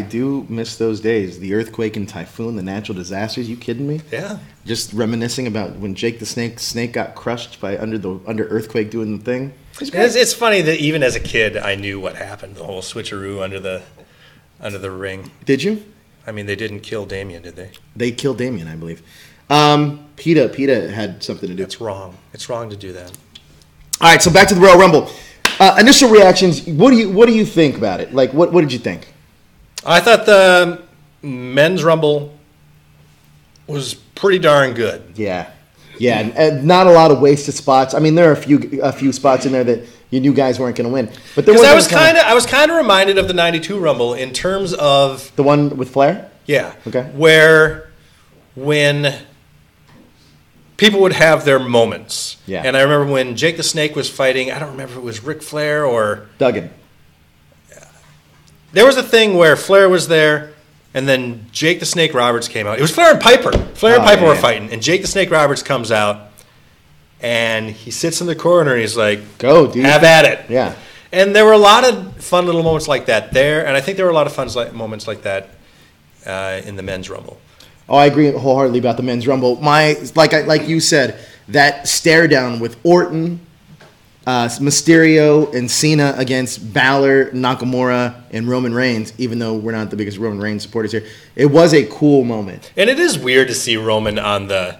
do miss those days. The earthquake and typhoon, the natural disasters. You kidding me? Yeah. Just reminiscing about when Jake the Snake got crushed by under earthquake doing the thing. It's funny that even as a kid, I knew what happened. The whole switcheroo under the ring. Did you? I mean, they didn't kill Damien, did they? They killed Damien, I believe. PETA had something to do. That's wrong. It's wrong to do that. All right, so back to the Royal Rumble. Initial reactions. What do you think about it? Like, what did you think? I thought the men's Rumble was pretty darn good. Yeah, and not a lot of wasted spots. I mean, there are a few spots in there that you knew guys weren't going to win. But there was I was kind of reminded of the '92 Rumble in terms of the one with Flair. Yeah. Okay. Where when people would have their moments. Yeah. And I remember when Jake the Snake was fighting. I don't remember if it was Ric Flair or Duggan. There was a thing where Flair was there, and then Jake the Snake Roberts came out. It was Flair and Piper. Flair and Piper were fighting, and Jake the Snake Roberts comes out, and he sits in the corner, and he's like, "Go, dude, have at it." Yeah. And there were a lot of fun little moments like that there, and I think there were a lot of fun moments like that in the men's Rumble. Oh, I agree wholeheartedly about the men's Rumble. Like you said, that stare down with Orton, Mysterio, and Cena against Balor, Nakamura, and Roman Reigns, even though we're not the biggest Roman Reigns supporters here, it was a cool moment. And it is weird to see Roman on the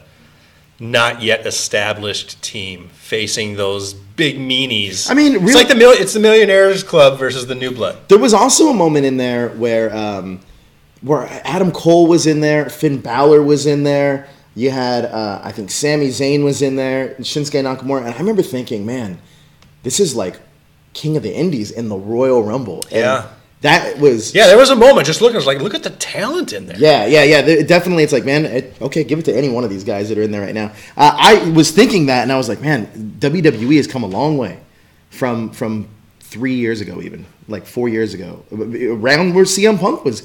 not yet established team facing those big meanies. I mean, it's like it's the Millionaires Club versus the New Blood. There was also a moment in there where Adam Cole was in there, Finn Balor was in there. You had, I think, Sami Zayn was in there, Shinsuke Nakamura. And I remember thinking, man, this is like King of the Indies in the Royal Rumble. And yeah. That was... Yeah, there was a moment just looking, I was like, look at the talent in there. Yeah. Definitely, it's like, man, okay, give it to any one of these guys that are in there right now. I was thinking that, and I was like, man, WWE has come a long way from 3 years ago even, like 4 years ago, around where CM Punk was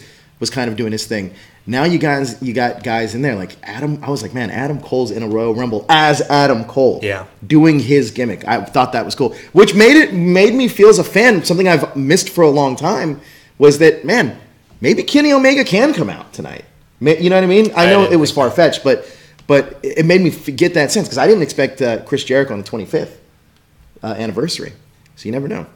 kind of doing his thing. Now you got guys in there like Adam. I was like, man, Adam Cole's in a Royal Rumble as Adam Cole. Yeah. Doing his gimmick. I thought that was cool. Which made me feel as a fan, something I've missed for a long time, was that, man, maybe Kenny Omega can come out tonight. You know what I mean? I know it was far-fetched, but it made me get that sense, because I didn't expect Chris Jericho on the 25th anniversary. So you never know.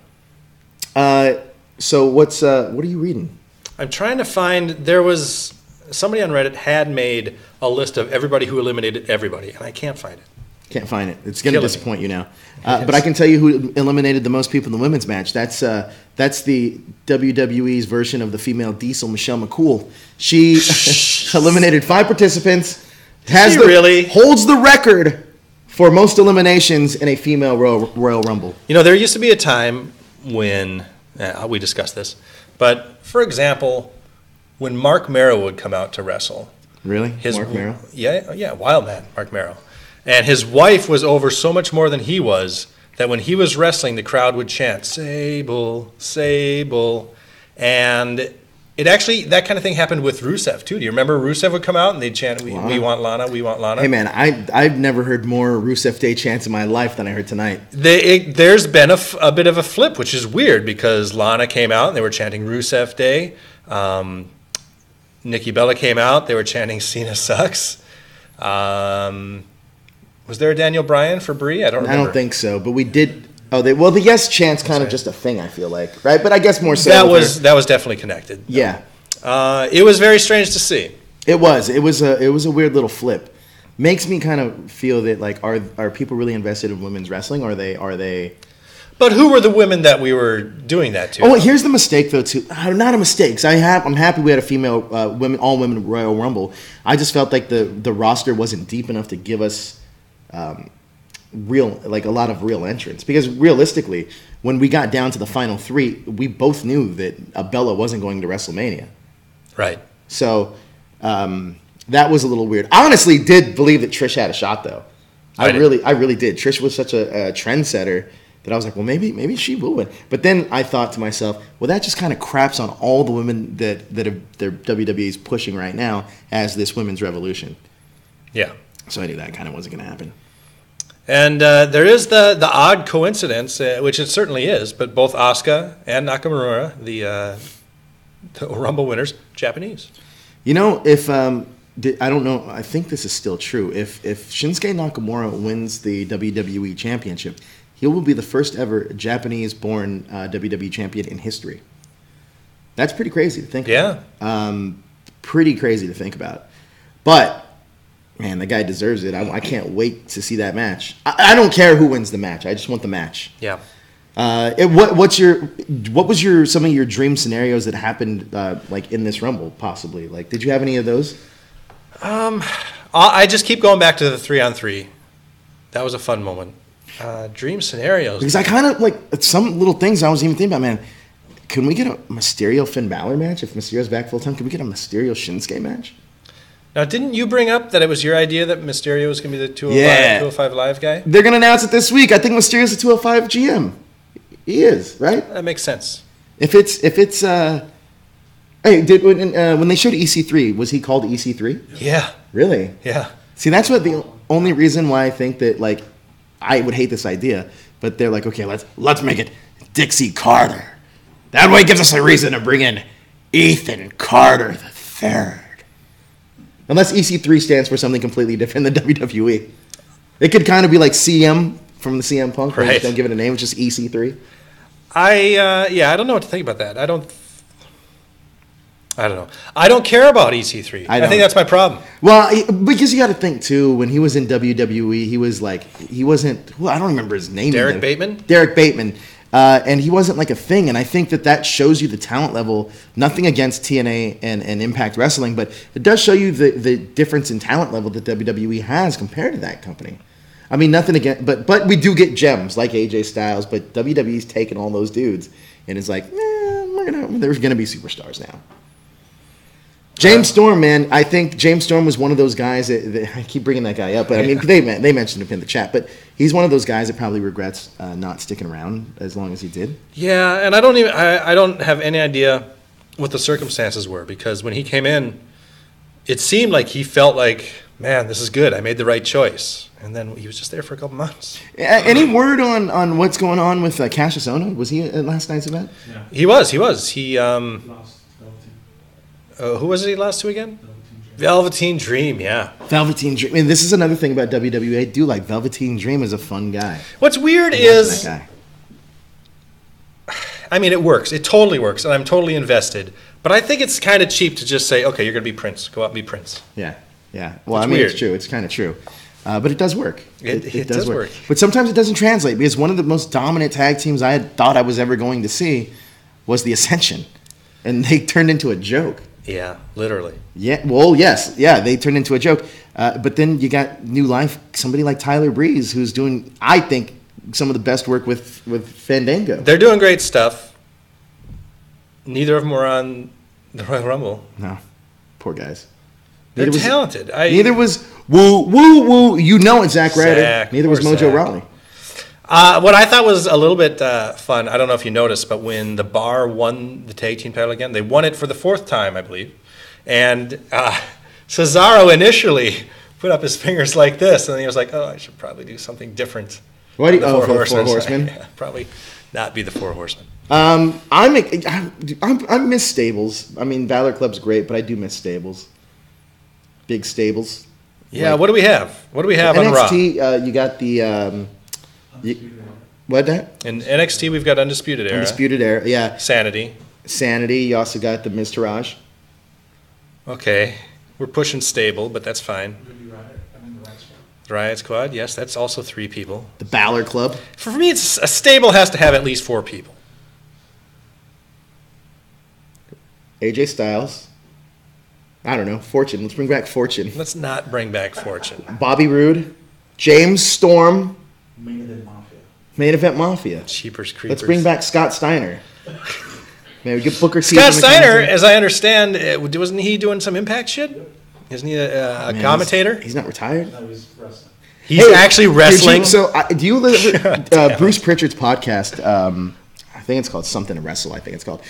So what are you reading? I'm trying to find, there was somebody on Reddit had made a list of everybody who eliminated everybody, and I can't find it. Can't find it. It's going to disappoint you now. But I can tell you who eliminated the most people in the women's match. That's the WWE's version of the female Diesel, Michelle McCool. She eliminated 5 participants. Holds the record for most eliminations in a female Royal Rumble. You know, there used to be a time when we discussed this, but for example, when Mark Merrow would come out to wrestle. Really? Mark Merrow? Yeah, wild man, Mark Merrow. And his wife was over so much more than he was that when he was wrestling, the crowd would chant, "Sable, Sable." And it actually, that kind of thing happened with Rusev, too. Do you remember Rusev would come out and they'd chant, we want Lana, we want Lana? Hey, man, I've never heard more Rusev Day chants in my life than I heard tonight. There's been a bit of a flip, which is weird, because Lana came out and they were chanting Rusev Day. Nikki Bella came out, they were chanting Cena sucks. Was there a Daniel Bryan for Brie? I don't remember. I don't think so, but we did. The yes chant's kind of just a thing, I feel like, right? But I guess more so. That was definitely connected. Yeah. It was very strange to see. It was a weird little flip. Makes me kind of feel that like are people really invested in women's wrestling? Are they? But who were the women that we were doing that to? Oh, here's the mistake though too. Not a mistake. 'Cause I'm happy we had a female all women Royal Rumble. I just felt like the roster wasn't deep enough to give us a lot of real entrants, because realistically, when we got down to the final 3, we both knew that Bella wasn't going to WrestleMania. Right. So that was a little weird. I honestly did believe that Trish had a shot, though. I really did. Trish was such a trendsetter that I was like, well, maybe she will win. But then I thought to myself, well, that just kind of craps on all the women that WWE is pushing right now as this women's revolution. Yeah. So I knew that kind of wasn't going to happen. And there is the odd coincidence, which it certainly is, but both Asuka and Nakamura, the Rumble winners, Japanese. You know, if I don't know, I think this is still true. If Shinsuke Nakamura wins the WWE Championship, he will be the first ever Japanese-born WWE champion in history. That's pretty crazy to think about. Yeah. Pretty crazy to think about. But, man, the guy deserves it. I can't wait to see that match. I don't care who wins the match. I just want the match. Yeah. What was some of your dream scenarios that happened like in this Rumble, possibly? Like, did you have any of those? I just keep going back to the 3-on-3. That was a fun moment. Dream scenarios. Because I kind of like some little things I was even thinking about, man. Can we get a Mysterio Finn Balor match if Mysterio's back full time? Can we get a Mysterio Shinsuke match? Now, didn't you bring up that it was your idea that Mysterio was going to be the 205 Live guy? They're going to announce it this week. I think Mysterio's the 205 GM. He is, right? That makes sense. If it's hey, when they showed EC3, was he called EC3? Yeah. Really? Yeah. See, that's what the only reason why I think that, like, I would hate this idea, but they're like, okay, let's make it Dixie Carter. That way it gives us a reason to bring in Ethan Carter III. Unless EC3 stands for something completely different than WWE. It could kind of be like CM from the CM Punk, where right. you just don't give it a name, it's just EC3. I don't know what to think about that. I don't know. I don't care about EC3. I think that's my problem. Well, because you got to think too. When he was in WWE, he wasn't. Well, I don't remember his name. Derek Bateman. Derek Bateman, and he wasn't like a thing. And I think that shows you the talent level. Nothing against TNA and Impact Wrestling, but it does show you the difference in talent level that WWE has compared to that company. I mean, nothing against, but we do get gems like AJ Styles. But WWE's taken all those dudes, and it's like, they're gonna be superstars now. James Storm, man, I think James Storm was one of those guys that I keep bringing that guy up, but I mean they mentioned him in the chat, but he's one of those guys that probably regrets not sticking around as long as he did. Yeah, and I don't have any idea what the circumstances were, because when he came in, it seemed like he felt like, man, this is good. I made the right choice, and then he was just there for a couple months. Any word on what's going on with Cassius Ohno? Was he at last night's event? Yeah. He was. He Lost who was it he lost to again? Velveteen Dream, yeah. Velveteen Dream. I mean, this is another thing about WWE. I do like Velveteen Dream is a fun guy. What's weird is, I mean, it works. It totally works, and I'm totally invested. But I think it's kind of cheap to just say, okay, you're going to be Prince. Go out and be Prince. Yeah. Well, weird. It's true. It's kind of true. But it does work. It does work. But sometimes it doesn't translate, because one of the most dominant tag teams I had thought I was ever going to see was the Ascension. And they turned into a joke. Yeah, literally. Yeah, well, yes. Yeah, they turned into a joke. But then you got new life, somebody like Tyler Breeze, who's doing, I think, some of the best work with Fandango. They're doing great stuff. Neither of them were on the Royal Rumble. No. Poor guys. They're talented. Neither was Woo. You know it's Zack Ryder. Neither was Mojo Rawley. What I thought was a little bit fun, I don't know if you noticed, but when the Bar won the tag team title again, they won it for the 4th time, I believe. And Cesaro initially put up his fingers like this, and he was like, oh, I should probably do something different. Why do you, for the Four Horsemen? Yeah, probably not be the Four Horsemen. I miss stables. I mean, Valor Club's great, but I do miss stables. Big stables. Yeah, what do we have? What do we have on Raw? NXT, you got the... what that? In NXT, we've got Undisputed Era. Undisputed Era, yeah. Sanity. You also got the Miz Taraj. Okay. We're pushing stable, but that's fine. Could be right. I mean, the right spot. Riot Squad, yes, that's also 3 people. The Balor Club. For me, it's a stable has to have at least 4 people. AJ Styles. I don't know. Fortune. Let's bring back Fortune. Let's not bring back Fortune. Bobby Roode. James Storm. Main Event Mafia. Main Event Mafia. Cheapers creepers. Let's bring back Scott Steiner. Maybe get Booker T. Scott from the Steiner, commentary. as I understand, wasn't he doing some Impact shit? Isn't he a Man, commentator? He's not retired. No, he's wrestling. He's actually wrestling. Do you Bruce Pritchard's podcast? I think it's called Something to Wrestle. I think it's called.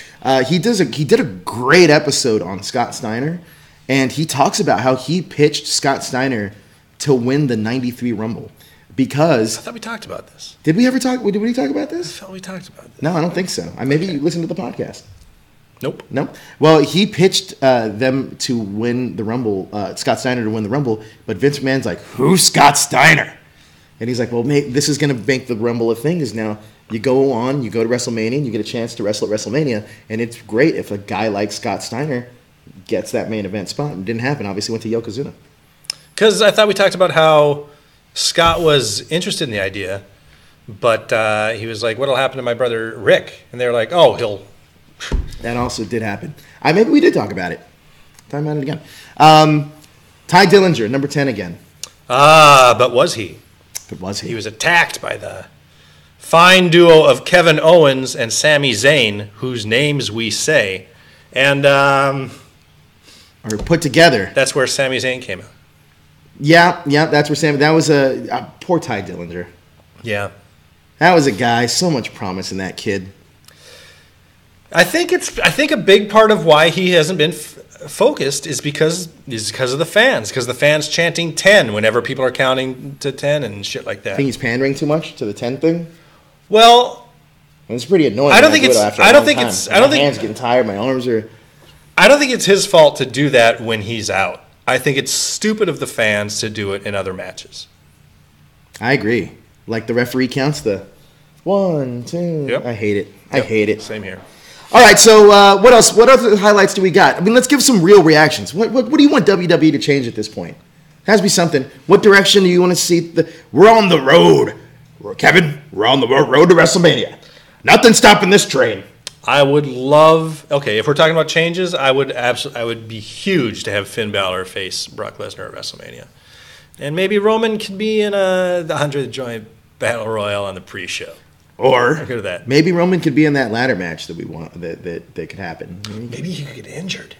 He did a great episode on Scott Steiner, and he talks about how he pitched Scott Steiner to win the '93 Rumble because. I thought we talked about this. Did we ever talk? Did we talk about I this? felt we talked about this. No, I don't think so. Maybe you listened to the podcast. Nope. No. Well, he pitched them to win the Rumble, Scott Steiner to win the Rumble, but Vince McMahon's like, who's Scott Steiner? And he's like, well, this is going to make the Rumble a thing, is now you go to WrestleMania, and you get a chance to wrestle at WrestleMania, and it's great if a guy like Scott Steiner gets that main event spot. It didn't happen. Obviously, went to Yokozuna. Because I thought we talked about how Scott was interested in the idea, but he was like, what'll happen to my brother Rick? And they were like, oh, he'll... That also did happen. Maybe we did talk about it. Talk about it again. Ty Dillinger, number 10 again. But was he? But was he? He was attacked by the fine duo of Kevin Owens and Sami Zayn, whose names we say. And Or put together. that's where Sami Zayn came out. Yeah, that's where Sam. That was a poor Ty Dillinger. Yeah. That was a guy. So much promise in that kid. I think a big part of why he hasn't been focused is because of the fans. Because the fans chanting 10 whenever people are counting to 10 and shit like I that. think he's pandering too much to the 10 thing. Well, And it's pretty annoying. I don't when think do it it's- after a I don't long think time. it's- Like, I don't my think- hands getting tired. My arms are. I don't think it's his fault to do that when he's out. I think it's stupid of the fans to do it in other matches. I agree. Like the referee counts the 1, 2. Yep. I hate it. I Yep. hate it. Same here. All right, so what else? What other highlights do we got? I mean, let's give some real reactions. What do you want WWE to change at this point? Has to be something. What direction do you want to see? We're on the road. Kevin, we're on the road to WrestleMania. Nothing stopping this train. I would love. Okay, if we're talking about changes, I would be huge to have Finn Balor face Brock Lesnar at WrestleMania, and maybe Roman could be in the 100th Joint Battle Royal on the pre-show. Or Look at that. maybe Roman could be in that ladder match that we want that could happen. Maybe he could get injured.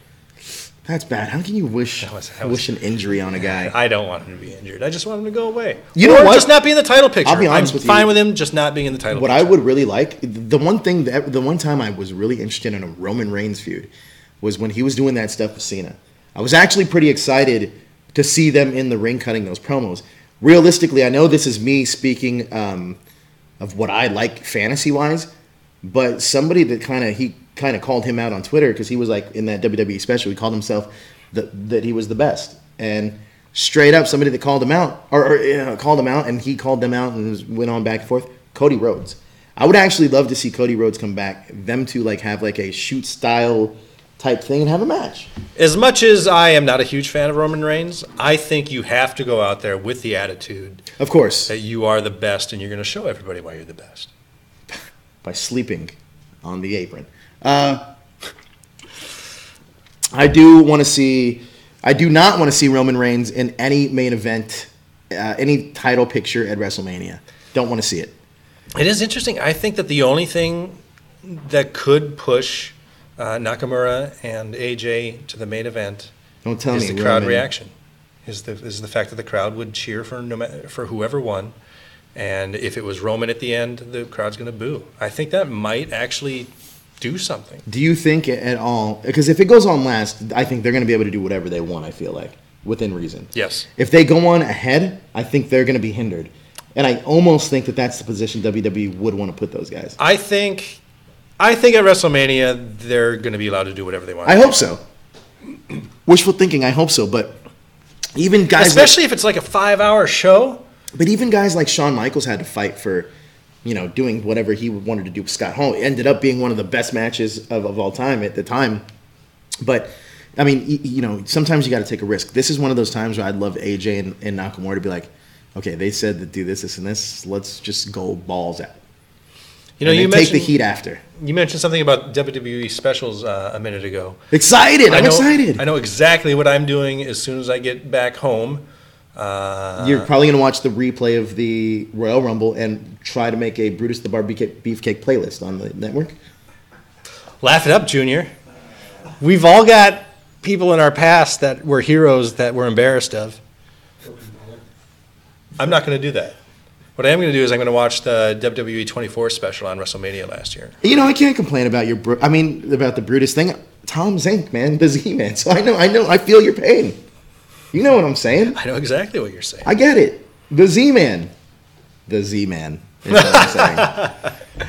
That's bad. How can you wish wish an injury on a guy? I don't want him to be injured. I just want him to go away. You know Or what? just not be in the title picture. I'll be honest I'm with you. fine with him just not being in the title What picture. I would really like, the one time I was really interested in a Roman Reigns feud was when he was doing that stuff with Cena. I was actually pretty excited to see them in the ring cutting those promos. Realistically, I know this is me speaking of what I like fantasy-wise, but somebody that he kind of called him out on Twitter because he was like in that WWE special, he called himself that he was the best. And straight up, somebody that called him out, called him out, and he called them out and went on back and forth. Cody Rhodes. I would actually love to see Cody Rhodes come back. Them two have like a shoot style type thing and have a match. As much as I am not a huge fan of Roman Reigns, I think you have to go out there with the attitude Of course, that you are the best and you're going to show everybody why you're the best. by sleeping on the apron. I do not want to see Roman Reigns in any main event, any title picture at WrestleMania. Don't want to see it. It is interesting. I think that the only thing that could push Nakamura and AJ to the main event Don't tell is me the crowd Roman- reaction. Is the fact that the crowd would cheer for whoever won, and if it was Roman at the end, the crowd's going to boo. I think that might actually do something. Do you think at all? Because if it goes on last, I think they're going to be able to do whatever they want. I feel like within reason. Yes. If they go on ahead, I think they're going to be hindered, and I almost think that that's the position WWE would want to put those guys. I think at WrestleMania they're going to be allowed to do whatever they want. I hope so. Wishful thinking. I hope so, but even guys, especially if it's like a 5-hour show. but even guys like Shawn Michaels had to fight for, doing whatever he wanted to do with Scott Hall. It ended up being one of the best matches of all time at the time. But I mean, sometimes you got to take a risk. This is one of those times where I'd love AJ and Nakamura to be like, okay, they said to do this, and this. Let's just go balls out. You take the heat after. You mentioned something about WWE specials a minute ago. Excited! I'm excited. I know exactly what I'm doing as soon as I get back home. You're probably going to watch the replay of the Royal Rumble and try to make a Brutus the Beefcake playlist on the network. Laugh it up, Junior. We've all got people in our past that were heroes that we're embarrassed of. I'm not going to do that. What I am going to do is I'm going to watch the WWE 24 special on WrestleMania last year. I can't complain about about the Brutus thing. Tom Zink, man, the Z-Man. So I feel your pain. You know what I'm saying? I know exactly what you're saying. I get it. The Z-Man. The Z-Man is what I'm saying.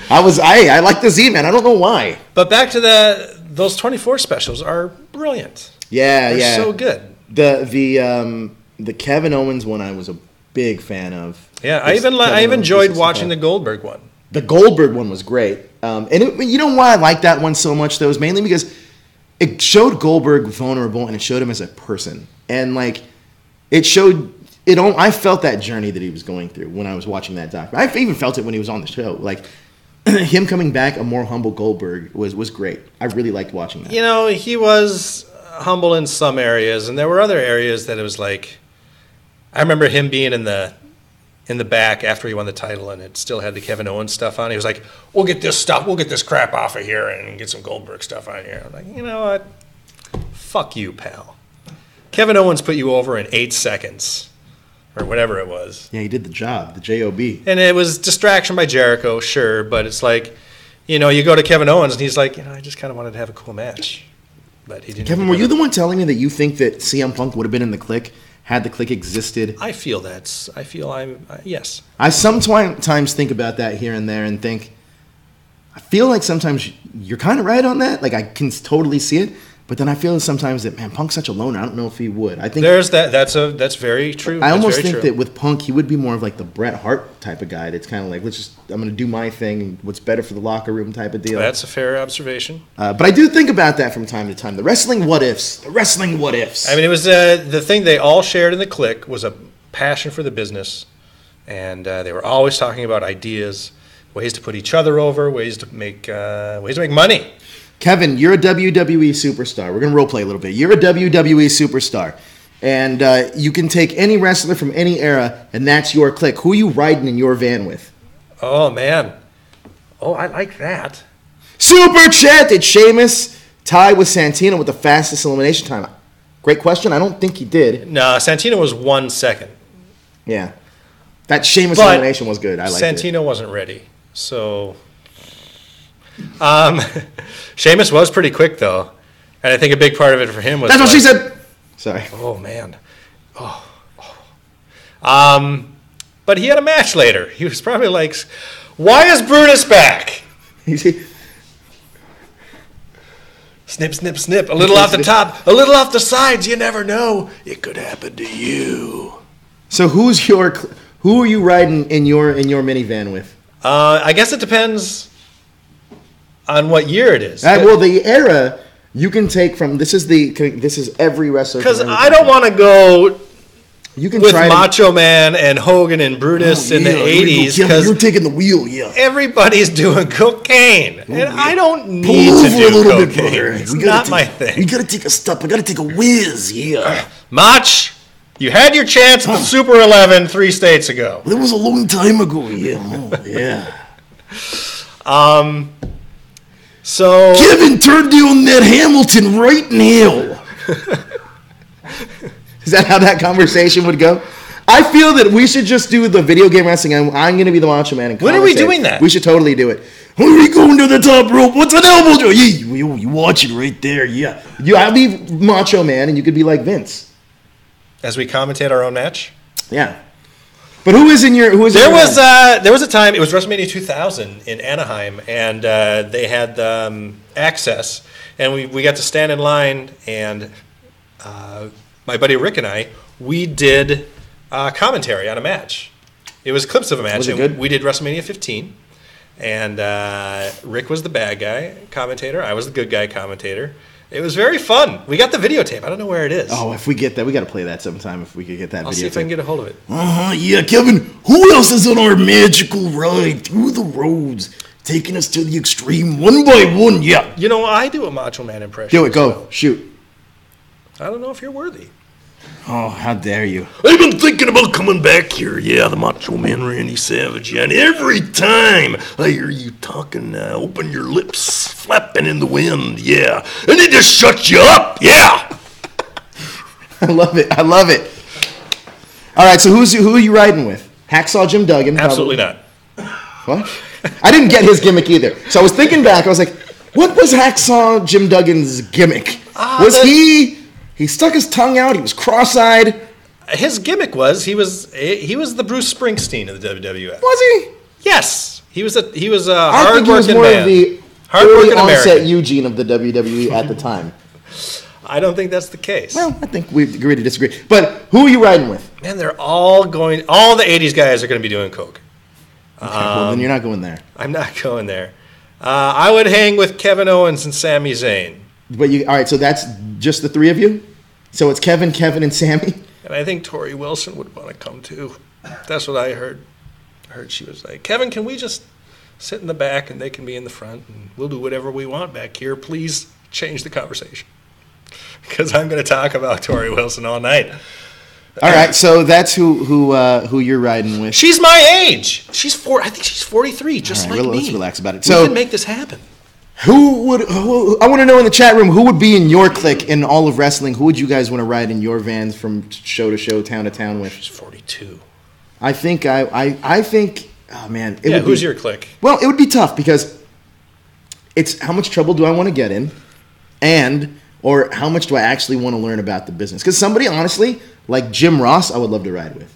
I like the Z-Man. I don't know why. But back to those 24 specials are brilliant. Yeah, They're so good. The Kevin Owens one I was a big fan of. Yeah, I even enjoyed watching the Goldberg one. The Goldberg one was great. You know why I like that one so much, though, is mainly because it showed Goldberg vulnerable and it showed him as a person. And, it showed... I felt that journey that he was going through when I was watching that doc. I even felt it when he was on the show. Him coming back, a more humble Goldberg, was great. I really liked watching that. He was humble in some areas, and there were other areas that it was like... I remember him being in the back after he won the title, and it still had the Kevin Owens stuff on. He was like, we'll get this crap off of here and get some Goldberg stuff on here. I'm like, you know what? Fuck you, pal. Kevin Owens put you over in 8 seconds, or whatever it was. Yeah, he did the job, the J.O.B. And it was distraction by Jericho, sure, but it's like, you go to Kevin Owens, and he's like, I just kind of wanted to have a cool match. But he didn't. Kevin, were you the one telling me that you think that CM Punk would have been in the Clique had the Clique existed? Yes. I sometimes think about that here and there and think, I feel like sometimes you're kind of right on that. I can totally see it. But then I feel sometimes that, man, Punk's such a loner. I don't know if he would. I think there's that. That's very true. I almost think that with Punk, he would be more of the Bret Hart type of guy. That's kind of I'm going to do my thing, and what's better for the locker room type of deal. That's a fair observation. But I do think about that from time to time. The wrestling what ifs. I mean, it was the thing they all shared in the Clique was a passion for the business, and they were always talking about ideas, ways to put each other over, ways to make money. Kevin, you're a WWE superstar. We're going to role play a little bit. You're a WWE superstar. And you can take any wrestler from any era, and that's your Clique. Who are you riding in your van with? Oh, man. Oh, I like that. Super chat. It's Sheamus tied with Santino with the fastest elimination time. Great question. I don't think he did. No, Santino was 1 second. Yeah. That Sheamus elimination was good. I liked it. Santino wasn't ready. So... Sheamus was pretty quick, though. And I think a big part of it for him was... That's what she said! Sorry. Oh, man. But he had a match later. He was probably like, why is Brutus back? Snip, snip, snip. A little off the top, a little off the sides. You never know. It could happen to you. So who are you riding in your minivan with? I guess it depends... on what year it is. Well, the era you can take from this is every wrestler. Because I don't want to go. You can with Macho Man and Hogan and Brutus in the 80s because you're taking the wheel. Yeah, everybody's doing cocaine, and I don't need to do cocaine. It's not my thing. We gotta take a step. I gotta take a whiz. Yeah, Mach, you had your chance with Super 11 3 states ago. That was a long time ago. Yeah, So Kevin turned down that Hamilton right now. Is that how that conversation would go? I feel that we should just do the video game wrestling. I'm going to be the Macho Man. When are we doing that? We should totally do it. When are we going to the top rope? What's an elbow drop? Yeah, you watch it right there. Yeah, I'll be Macho Man, and you could be like Vince. As we commentate our own match. Yeah. But who is in your? There was a time. It was WrestleMania 2000 in Anaheim, and they had access, and we got to stand in line, and my buddy Rick and we did commentary on a match. It was clips of a match. Was it good? We did WrestleMania 15, and Rick was the bad guy commentator. I was the good guy commentator, It was very fun. We got the videotape. I don't know where it is. Oh, if we get that, we got to play that sometime. If we could get that I'll video, see if I can get a hold of it. Yeah, Kevin. Who else is on our magical ride through the roads, taking us to the extreme one by one? Yeah. You know, I do a Macho Man impression. Do it. as Go. well. Shoot. I don't know if you're worthy. Oh, how dare you? I've been thinking about coming back here, yeah, the Macho Man Randy Savage, yeah, and every time I hear you talking, open your lips, flapping in the wind, yeah, and it just shuts you up, yeah. I love it. I love it. All right, so who are you riding with? Hacksaw Jim Duggan? Absolutely probably. not. What? I didn't get his gimmick either. So I was thinking back. I was like, what was Hacksaw Jim Duggan's gimmick? He stuck his tongue out. He was cross-eyed. His gimmick was he was the Bruce Springsteen of the WWF. Was he? Yes, he was a I think he was hard-working more man. of the Hard-working early onset American. Eugene of the WWE at the time. I don't think that's the case. Well, I think we agree to disagree. But who are you riding with? Man, they're all going. All the '80s guys are going to be doing coke. Okay, well, then you're not going there. I'm not going there. I would hang with Kevin Owens and Sami Zayn, But all right, so that's just the three of you? So it's Kevin, and Sammy? and I think Tori Wilson would want to come too. That's what I heard. I heard she was like, Kevin, can we just sit in the back and they can be in the front, and we'll do whatever we want back here. Please change the conversation, because I'm going to talk about Tori Wilson all night. All right, so that's who you're riding with. She's my age. She's four. I think she's 43, just All right, like me. let's relax about it. We So can make this happen. I want to know in the chat room, who would be in your clique in all of wrestling? Who would you guys want to ride in your vans from show to show, town to town with? She's 42. I think, oh man. It would Who's be, your clique? Well, it would be tough because it's how much trouble do I want to get in, or how much do I actually want to learn about the business? Because somebody, honestly, like Jim Ross, I would love to ride with.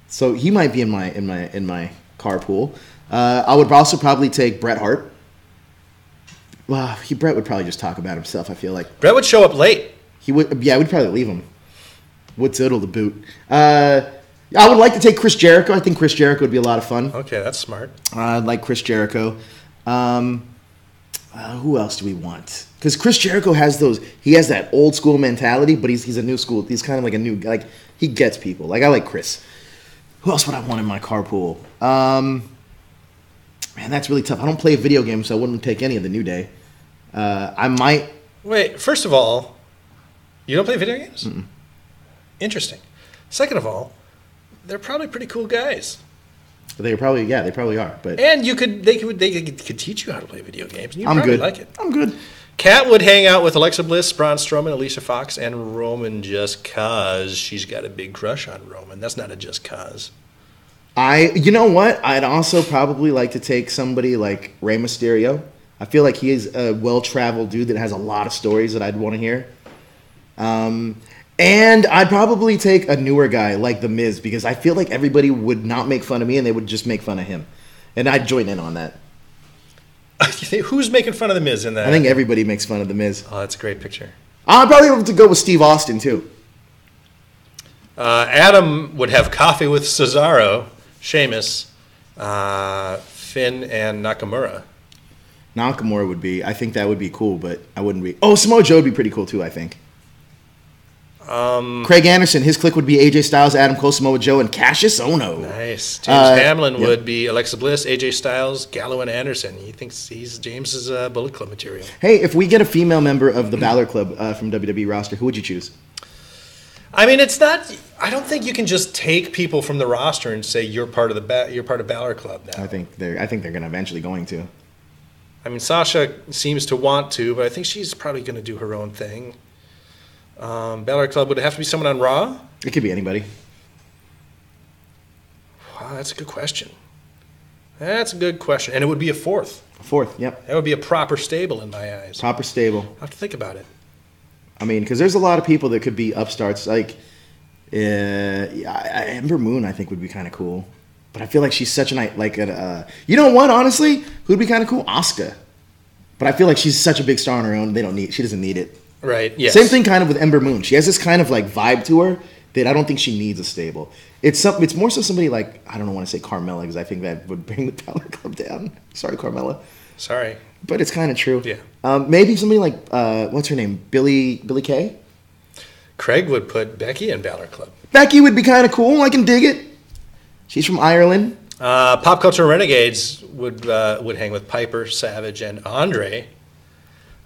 So he might be in my carpool. I would also probably take Bret Hart. Well, Bret would probably just talk about himself, I feel like. Brett would show up late. He would, yeah, we'd probably leave him. What's it'll to boot? I would like to take Chris Jericho. I think Chris Jericho would be a lot of fun. Okay, that's smart. I'd like Chris Jericho. Who else do we want? Because Chris Jericho has he has that old school mentality, but he's a new school. He's kind of like a new, like, he gets people. Like, I like Chris. Who else would I want in my carpool? Man, that's really tough. I don't play video games, so I wouldn't take any of the New Day. I might. Wait, first of all, you don't play video games? Mm-mm. Interesting. Second of all, they're probably pretty cool guys. They probably are. But And they could teach you how to play video games, and you'd I'm probably good. like it. I'm good. Kat would hang out with Alexa Bliss, Braun Strowman, Alicia Fox, and Roman just cause she's got a big crush on Roman. That's not a just cause. You know what? I'd also probably like to take somebody like Rey Mysterio. I feel like he is a well-traveled dude that has a lot of stories that I'd want to hear. And I'd probably take a newer guy like The Miz, because I feel like everybody would not make fun of me and they would just make fun of him. And I'd join in on that. Who's making fun of The Miz in that? I think everybody makes fun of The Miz. Oh, that's a great picture. I'd probably have to go with Steve Austin, too. Adam would have coffee with Cesaro, Sheamus, Finn, and Nakamura. Nakamura would be, I think that would be cool, but I wouldn't be. Oh, Samoa Joe would be pretty cool, too, I think. Craig Anderson, his clique would be AJ Styles, Adam Cole, Samoa Joe, and Cassius Ohno. Nice. James Hamlin yeah. would be Alexa Bliss, AJ Styles, Gallo, and Anderson. He thinks he's James's Bullet Club material. Hey, if we get a female member of the Balor Club from WWE roster, who would you choose? I mean, it's not. I don't think you can just take people from the roster and say you're part of Balor Club now. I think they're going to eventually going to. I mean, Sasha seems to want to, but I think she's probably going to do her own thing. Balor Club, would it have to be someone on Raw? It could be anybody. Wow, that's a good question. That's a good question. And it would be a fourth. Fourth, yep. That would be a proper stable in my eyes. Proper stable. I'll have to think about it. I mean, because there's a lot of people that could be upstarts. Like, Ember Moon, I think, would be kind of cool. But I feel like she's such you know what, honestly? Who'd be kind of cool? Asuka. But I feel like she's such a big star on her own. She doesn't need it. Right, yes. Same thing kind of with Ember Moon. She has this kind of like vibe to her that I don't think she needs a stable. It's more so somebody like, I don't want to say Carmella, because I think that would bring the Balor Club down. Sorry, Carmella. Sorry. but it's kind of true. Yeah. Maybe somebody like what's her name, Billy Kay. Craig would put Becky in Balor Club. Becky would be kind of cool. I can dig it. She's from Ireland. Pop Culture Renegades would hang with Piper, Savage, and Andre.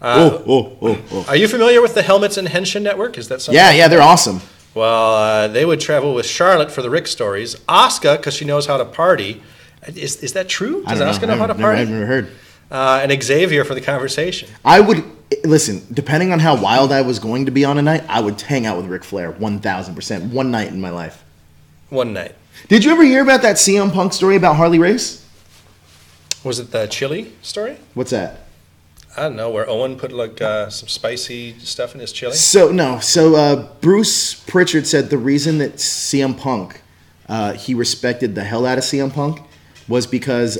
Are you familiar with the Helmets and Henshin Network? Is that something? Yeah, they're awesome. Well, they would travel with Charlotte for the Rick stories. Asuka, because she knows how to party. Is that true? Does Asuka know how to party? I've never heard. And Xavier for the conversation. I would listen. Depending on how wild I was going to be on a night, I would hang out with Ric Flair 1,000%. One night in my life. One night. Did you ever hear about that CM Punk story about Harley Race? Was it the chili story? What's that? I don't know, where Owen put like some spicy stuff in his chili? So Bruce Pritchard said the reason that CM Punk, he respected the hell out of CM Punk, was because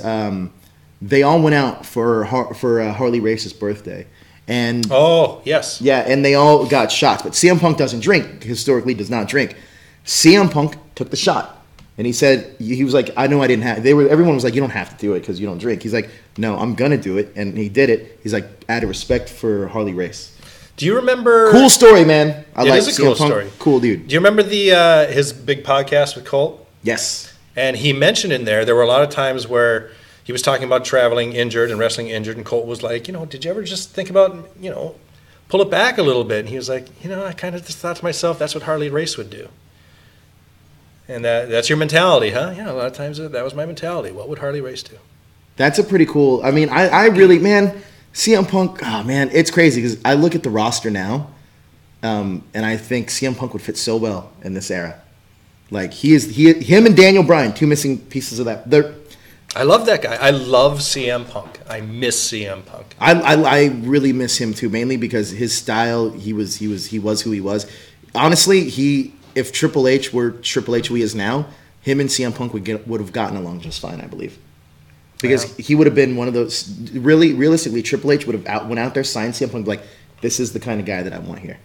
they all went out for Harley Race's birthday. And oh, yes. Yeah, and they all got shots. But CM Punk doesn't drink, historically does not drink. CM Punk took the shot. And he said, he was like, I know I didn't have, everyone was like, you don't have to do it because you don't drink. He's like, no, I'm going to do it. And he did it. He's like, out of respect for Harley Race. Do you remember? Cool story, man. It is a cool story. Cool dude. Do you remember his big podcast with Colt? Yes. And he mentioned in there were a lot of times where he was talking about traveling injured and wrestling injured. And Colt was like, did you ever just think about, pull it back a little bit? And he was like, I kind of just thought to myself, that's what Harley Race would do. And that's your mentality, huh? Yeah, a lot of times that was my mentality. What would Harley Race do? That's a pretty cool. I mean, I really, man, CM Punk. Oh man, it's crazy because I look at the roster now, and I think CM Punk would fit so well in this era. Like him and Daniel Bryan, two missing pieces of that. I love that guy. I love CM Punk. I miss CM Punk. I really miss him too, mainly because his style. He was who he was. Honestly, if Triple H were Triple H who he is now, him and CM Punk would have gotten along just fine, I believe. Because he would have been one of those, realistically, Triple H would have went out there, signed CM Punk, like, this is the kind of guy that I want here,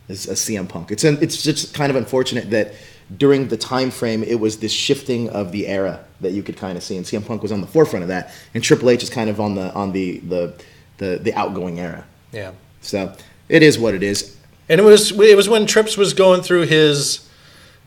is a CM Punk. It's just kind of unfortunate that during the time frame, it was this shifting of the era that you could kind of see, and CM Punk was on the forefront of that, and Triple H is kind of on the outgoing era. Yeah. So it is what it is. And it was when Trips was going through his,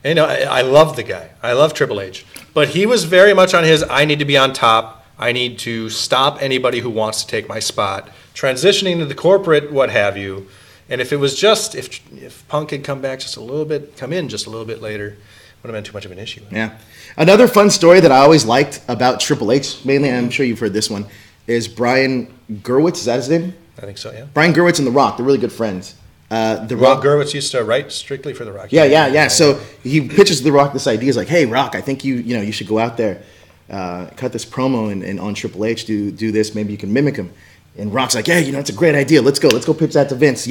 I love the guy. I love Triple H. But he was very much on his, I need to be on top. I need to stop anybody who wants to take my spot. Transitioning to the corporate, what have you. And if it was just, if Punk had come in just a little bit later, it would have been too much of an issue. Yeah. Another fun story that I always liked about Triple H, mainly, I'm sure you've heard this one, is Brian Gerwitz. Is that his name? I think so, yeah. Brian Gerwitz and The Rock, they're really good friends. Rock Gerwitz used to write strictly for The Rock. Yeah. So he pitches The Rock this idea. He's like, hey, Rock, I think you should go out there, cut this promo and on Triple H, do this. Maybe you can mimic him. And Rock's like, hey, it's a great idea. Let's go pitch that to Vince.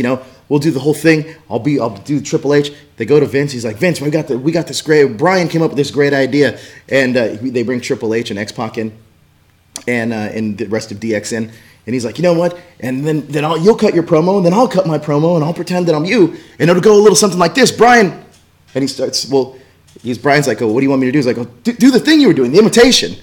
We'll do the whole thing. I'll do Triple H. They go to Vince. He's like, Vince, we got this great. Brian came up with this great idea, and they bring Triple H and X-Pac in, and the rest of DX in. And he's like, you know what? And then you'll cut your promo, and then I'll cut my promo, and I'll pretend that I'm you, and it'll go a little something like this, Brian. And he starts. Brian's like, oh, what do you want me to do? He's like, oh, do the thing you were doing, the imitation.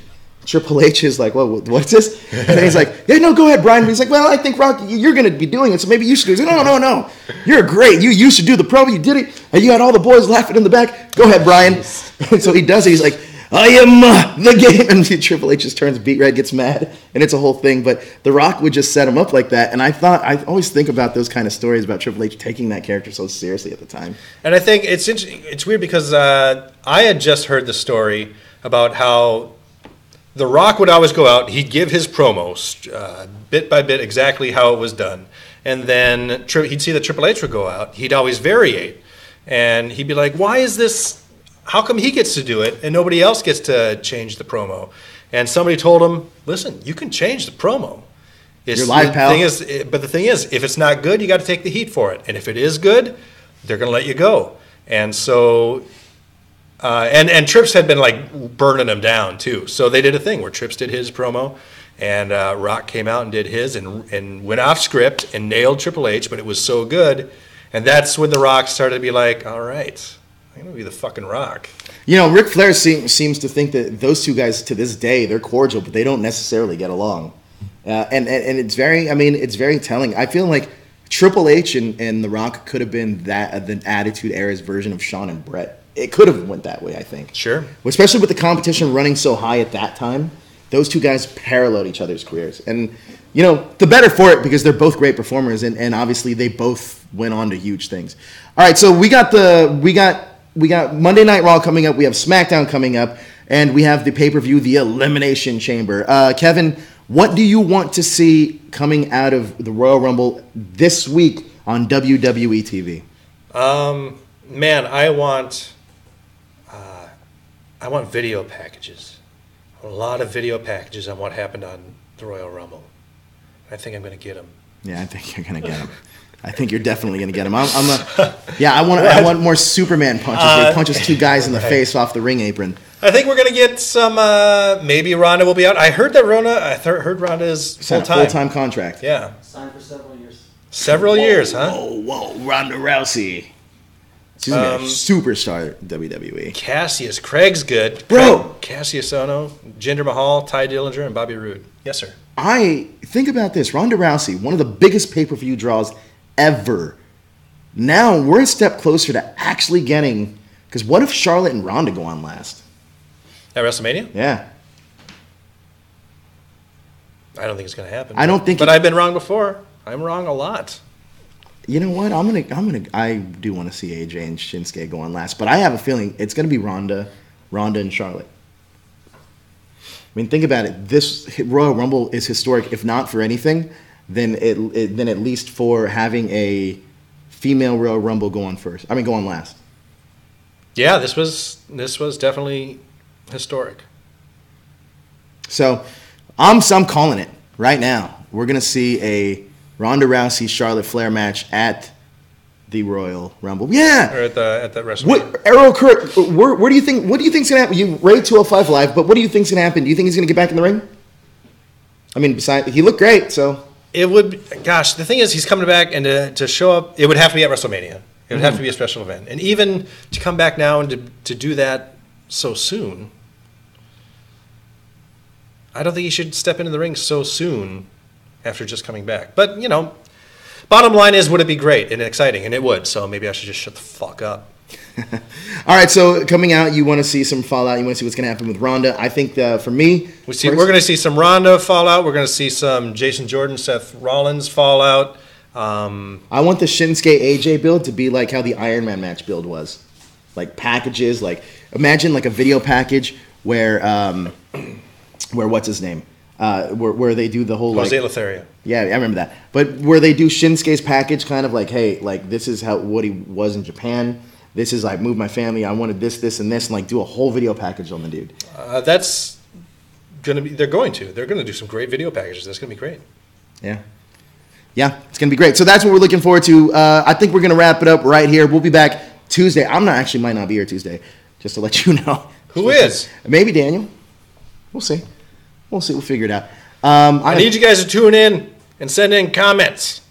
Triple H is like, well, what's this? And then he's like, yeah, no, go ahead, Brian. But he's like, well, I think, Rock, you're going to be doing it, so maybe you should do it. He's like, no. You're great. You should do the promo. You did it, and you had all the boys laughing in the back. Go ahead, Brian. And so he does it. He's like, I am the game. And Triple H just turns beet red, gets mad, and it's a whole thing. But The Rock would just set him up like that. And I always think about those kind of stories about Triple H taking that character so seriously at the time. And I think it's weird because I had just heard the story about how The Rock would always go out. He'd give his promos bit by bit exactly how it was done. And then he'd see that Triple H would go out. He'd always variate. And he'd be like, why is this? How come he gets to do it and nobody else gets to change the promo? And somebody told him, listen, you can change the promo. You're live, pal. But the thing is, if it's not good, you got to take the heat for it. And if it is good, they're going to let you go. And so, and Trips had been like burning him down too. So they did a thing where Trips did his promo, and Rock came out and did his, and went off script and nailed Triple H. But it was so good, and that's when The Rock started to be like, all right, I'm going to be the fucking Rock. Ric Flair seems to think that those two guys, to this day, they're cordial, but they don't necessarily get along. And it's very, it's very telling. I feel like Triple H and The Rock could have been the Attitude Era's version of Shawn and Brett. It could have went that way, I think. Sure. Especially with the competition running so high at that time, those two guys paralleled each other's careers. And, the better for it because they're both great performers, and obviously they both went on to huge things. All right, so we got Monday Night Raw coming up, we have SmackDown coming up, and we have the pay-per-view, the Elimination Chamber. Kevin, what do you want to see coming out of the Royal Rumble this week on WWE TV? Man, I want video packages. A lot of video packages on what happened on the Royal Rumble. I think I'm going to get them. Yeah, I think you're going to get them. I think you're definitely going to get them. I want more Superman punches where he punches two guys in the face off the ring apron. I think we're going to get some, maybe Ronda will be out. I heard that Ronda is full-time. Full-time contract. Yeah. Signed for several years. Several years, huh? Whoa, Ronda Rousey. She's a superstar at WWE. Cassius, Craig's good. Bro. Cassius Ohno, Jinder Mahal, Ty Dillinger, and Bobby Roode. Yes, sir. I think about this. Ronda Rousey, one of the biggest pay-per-view draws ever. Now we're a step closer to actually getting... Because what if Charlotte and Ronda go on last? At WrestleMania? Yeah. I don't think it's going to happen. I don't think... But I've been wrong before. I'm wrong a lot. You know what? I do want to see AJ and Shinsuke go on last, but I have a feeling it's going to be Ronda and Charlotte. Think about it. This Royal Rumble is historic, if not for anything, then at least for having a female Royal Rumble go on last. Yeah, this was definitely historic. So, I'm calling it right now. We're going to see a Ronda Rousey Charlotte Flair match at the Royal Rumble. Yeah. Or at that WrestleMania. Arrow Kurt, what do you think's gonna happen? You rate 205 Live, but what do you think's gonna happen? Do you think he's gonna get back in the ring? Besides, he looked great, so it would. Gosh, the thing is, he's coming back, and to show up, it would have to be at WrestleMania. It would have to be a special event, and even to come back now and to do that so soon, I don't think he should step into the ring so soon after just coming back. But bottom line is, would it be great and exciting? And it would. So maybe I should just shut the fuck up. All right. So coming out, you want to see some fallout. You want to see what's going to happen with Ronda. I think for me, we're going to see some Ronda fallout. We're going to see some Jason Jordan, Seth Rollins fallout. I want the Shinsuke AJ build to be like how the Iron Man match build was, like packages. Like imagine like a video package where what's his name? Where they do the whole Jose Lothario. Yeah, I remember that. But where they do Shinsuke's package, kind of like, hey, like this is what he was in Japan. This is like move my family. I wanted this, and this, and like do a whole video package on the dude. That's gonna be. They're going to do some great video packages. That's gonna be great. Yeah, it's gonna be great. So that's what we're looking forward to. I think we're gonna wrap it up right here. We'll be back Tuesday. Might not be here Tuesday, just to let you know. Who is? Maybe Daniel. We'll see. We'll figure it out. I need you guys to tune in and send in comments.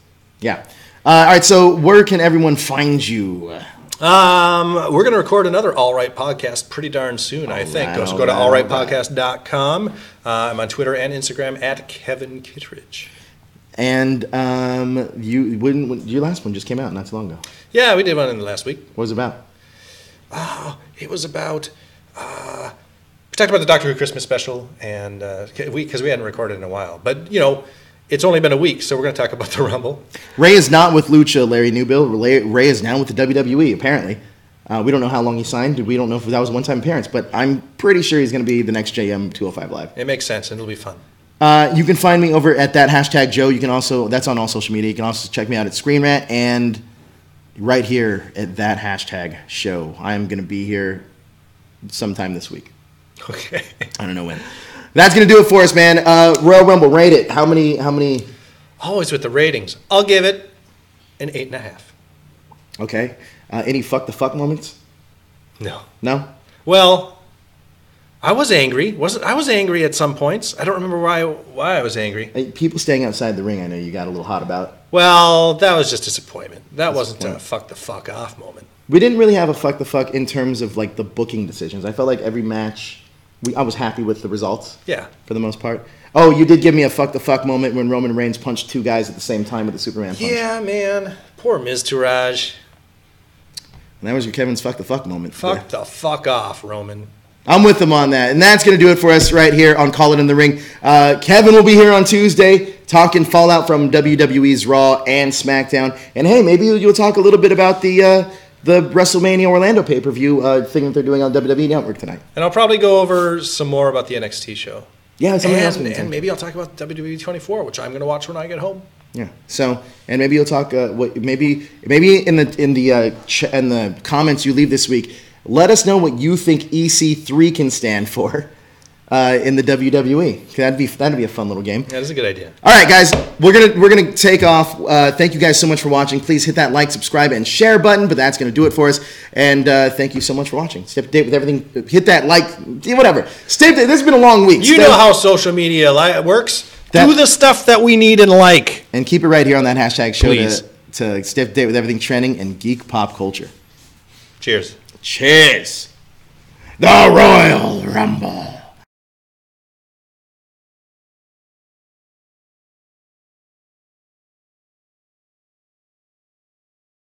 Yeah. All right, so where can everyone find you? We're going to record another All Right podcast pretty darn soon, I think. So go to allrightpodcast.com. I'm on Twitter and Instagram at Kevin Kittredge. And your last one just came out not too long ago. Yeah, we did one in the last week. What was it about? It was about... we talked about the Doctor Who Christmas special, and because we hadn't recorded in a while. But, it's only been a week, so we're going to talk about the Rumble. Ray is not with Lucha, Larry Newbill. Ray is now with the WWE, apparently. We don't know how long he signed. We don't know if that was a one-time appearance, but I'm pretty sure he's going to be the next JM 205 Live. It makes sense, and it'll be fun. You can find me over at that hashtag Joe. You can also, that's on all social media. You can also check me out at Screen Rant and right here at that hashtag show. I am going to be here sometime this week. Okay. I don't know when. That's going to do it for us, man. Royal Rumble, rate it. How many? Always with the ratings. I'll give it an 8.5. Okay. Any fuck the fuck moments? No. No? Well, I was angry. I was angry at some points. I don't remember why I was angry. People staying outside the ring, I know you got a little hot about. Well, that was just disappointment. That wasn't a fuck the fuck off moment. We didn't really have a fuck the fuck in terms of like the booking decisions. I felt like every match I was happy with the results. Yeah. For the most part. Oh, you did give me a fuck the fuck moment when Roman Reigns punched 2 guys at the same time with the Superman punch. Yeah, man. Poor Miz Taraj. And that was your Kevin's fuck the fuck moment. Fuck the fuck off, Roman. I'm with them on that. And that's going to do it for us right here on Call It in the Ring. Kevin will be here on Tuesday talking fallout from WWE's Raw and SmackDown. And hey, maybe you'll talk a little bit about the WrestleMania Orlando pay-per-view thing that they're doing on WWE Network tonight. And I'll probably go over some more about the NXT show. Yeah, something else. And maybe I'll talk about WWE 24, which I'm going to watch when I get home. Yeah. So, and maybe you'll talk. Maybe in the comments you leave this week, let us know what you think EC3 can stand for in the WWE. That'd be a fun little game. Yeah, that's a good idea. All right, guys, we're gonna take off. Thank you guys so much for watching. Please hit that like, subscribe, and share button. But that's gonna do it for us. And thank you so much for watching. Stay up to date with everything. Hit that like, whatever. Stay up to date. This has been a long week. You know how social media works. Do the stuff that we need and like. And keep it right here on that hashtag show Please. to stay up to date with everything trending and geek pop culture. Cheers. Cheers. The Royal Rumble.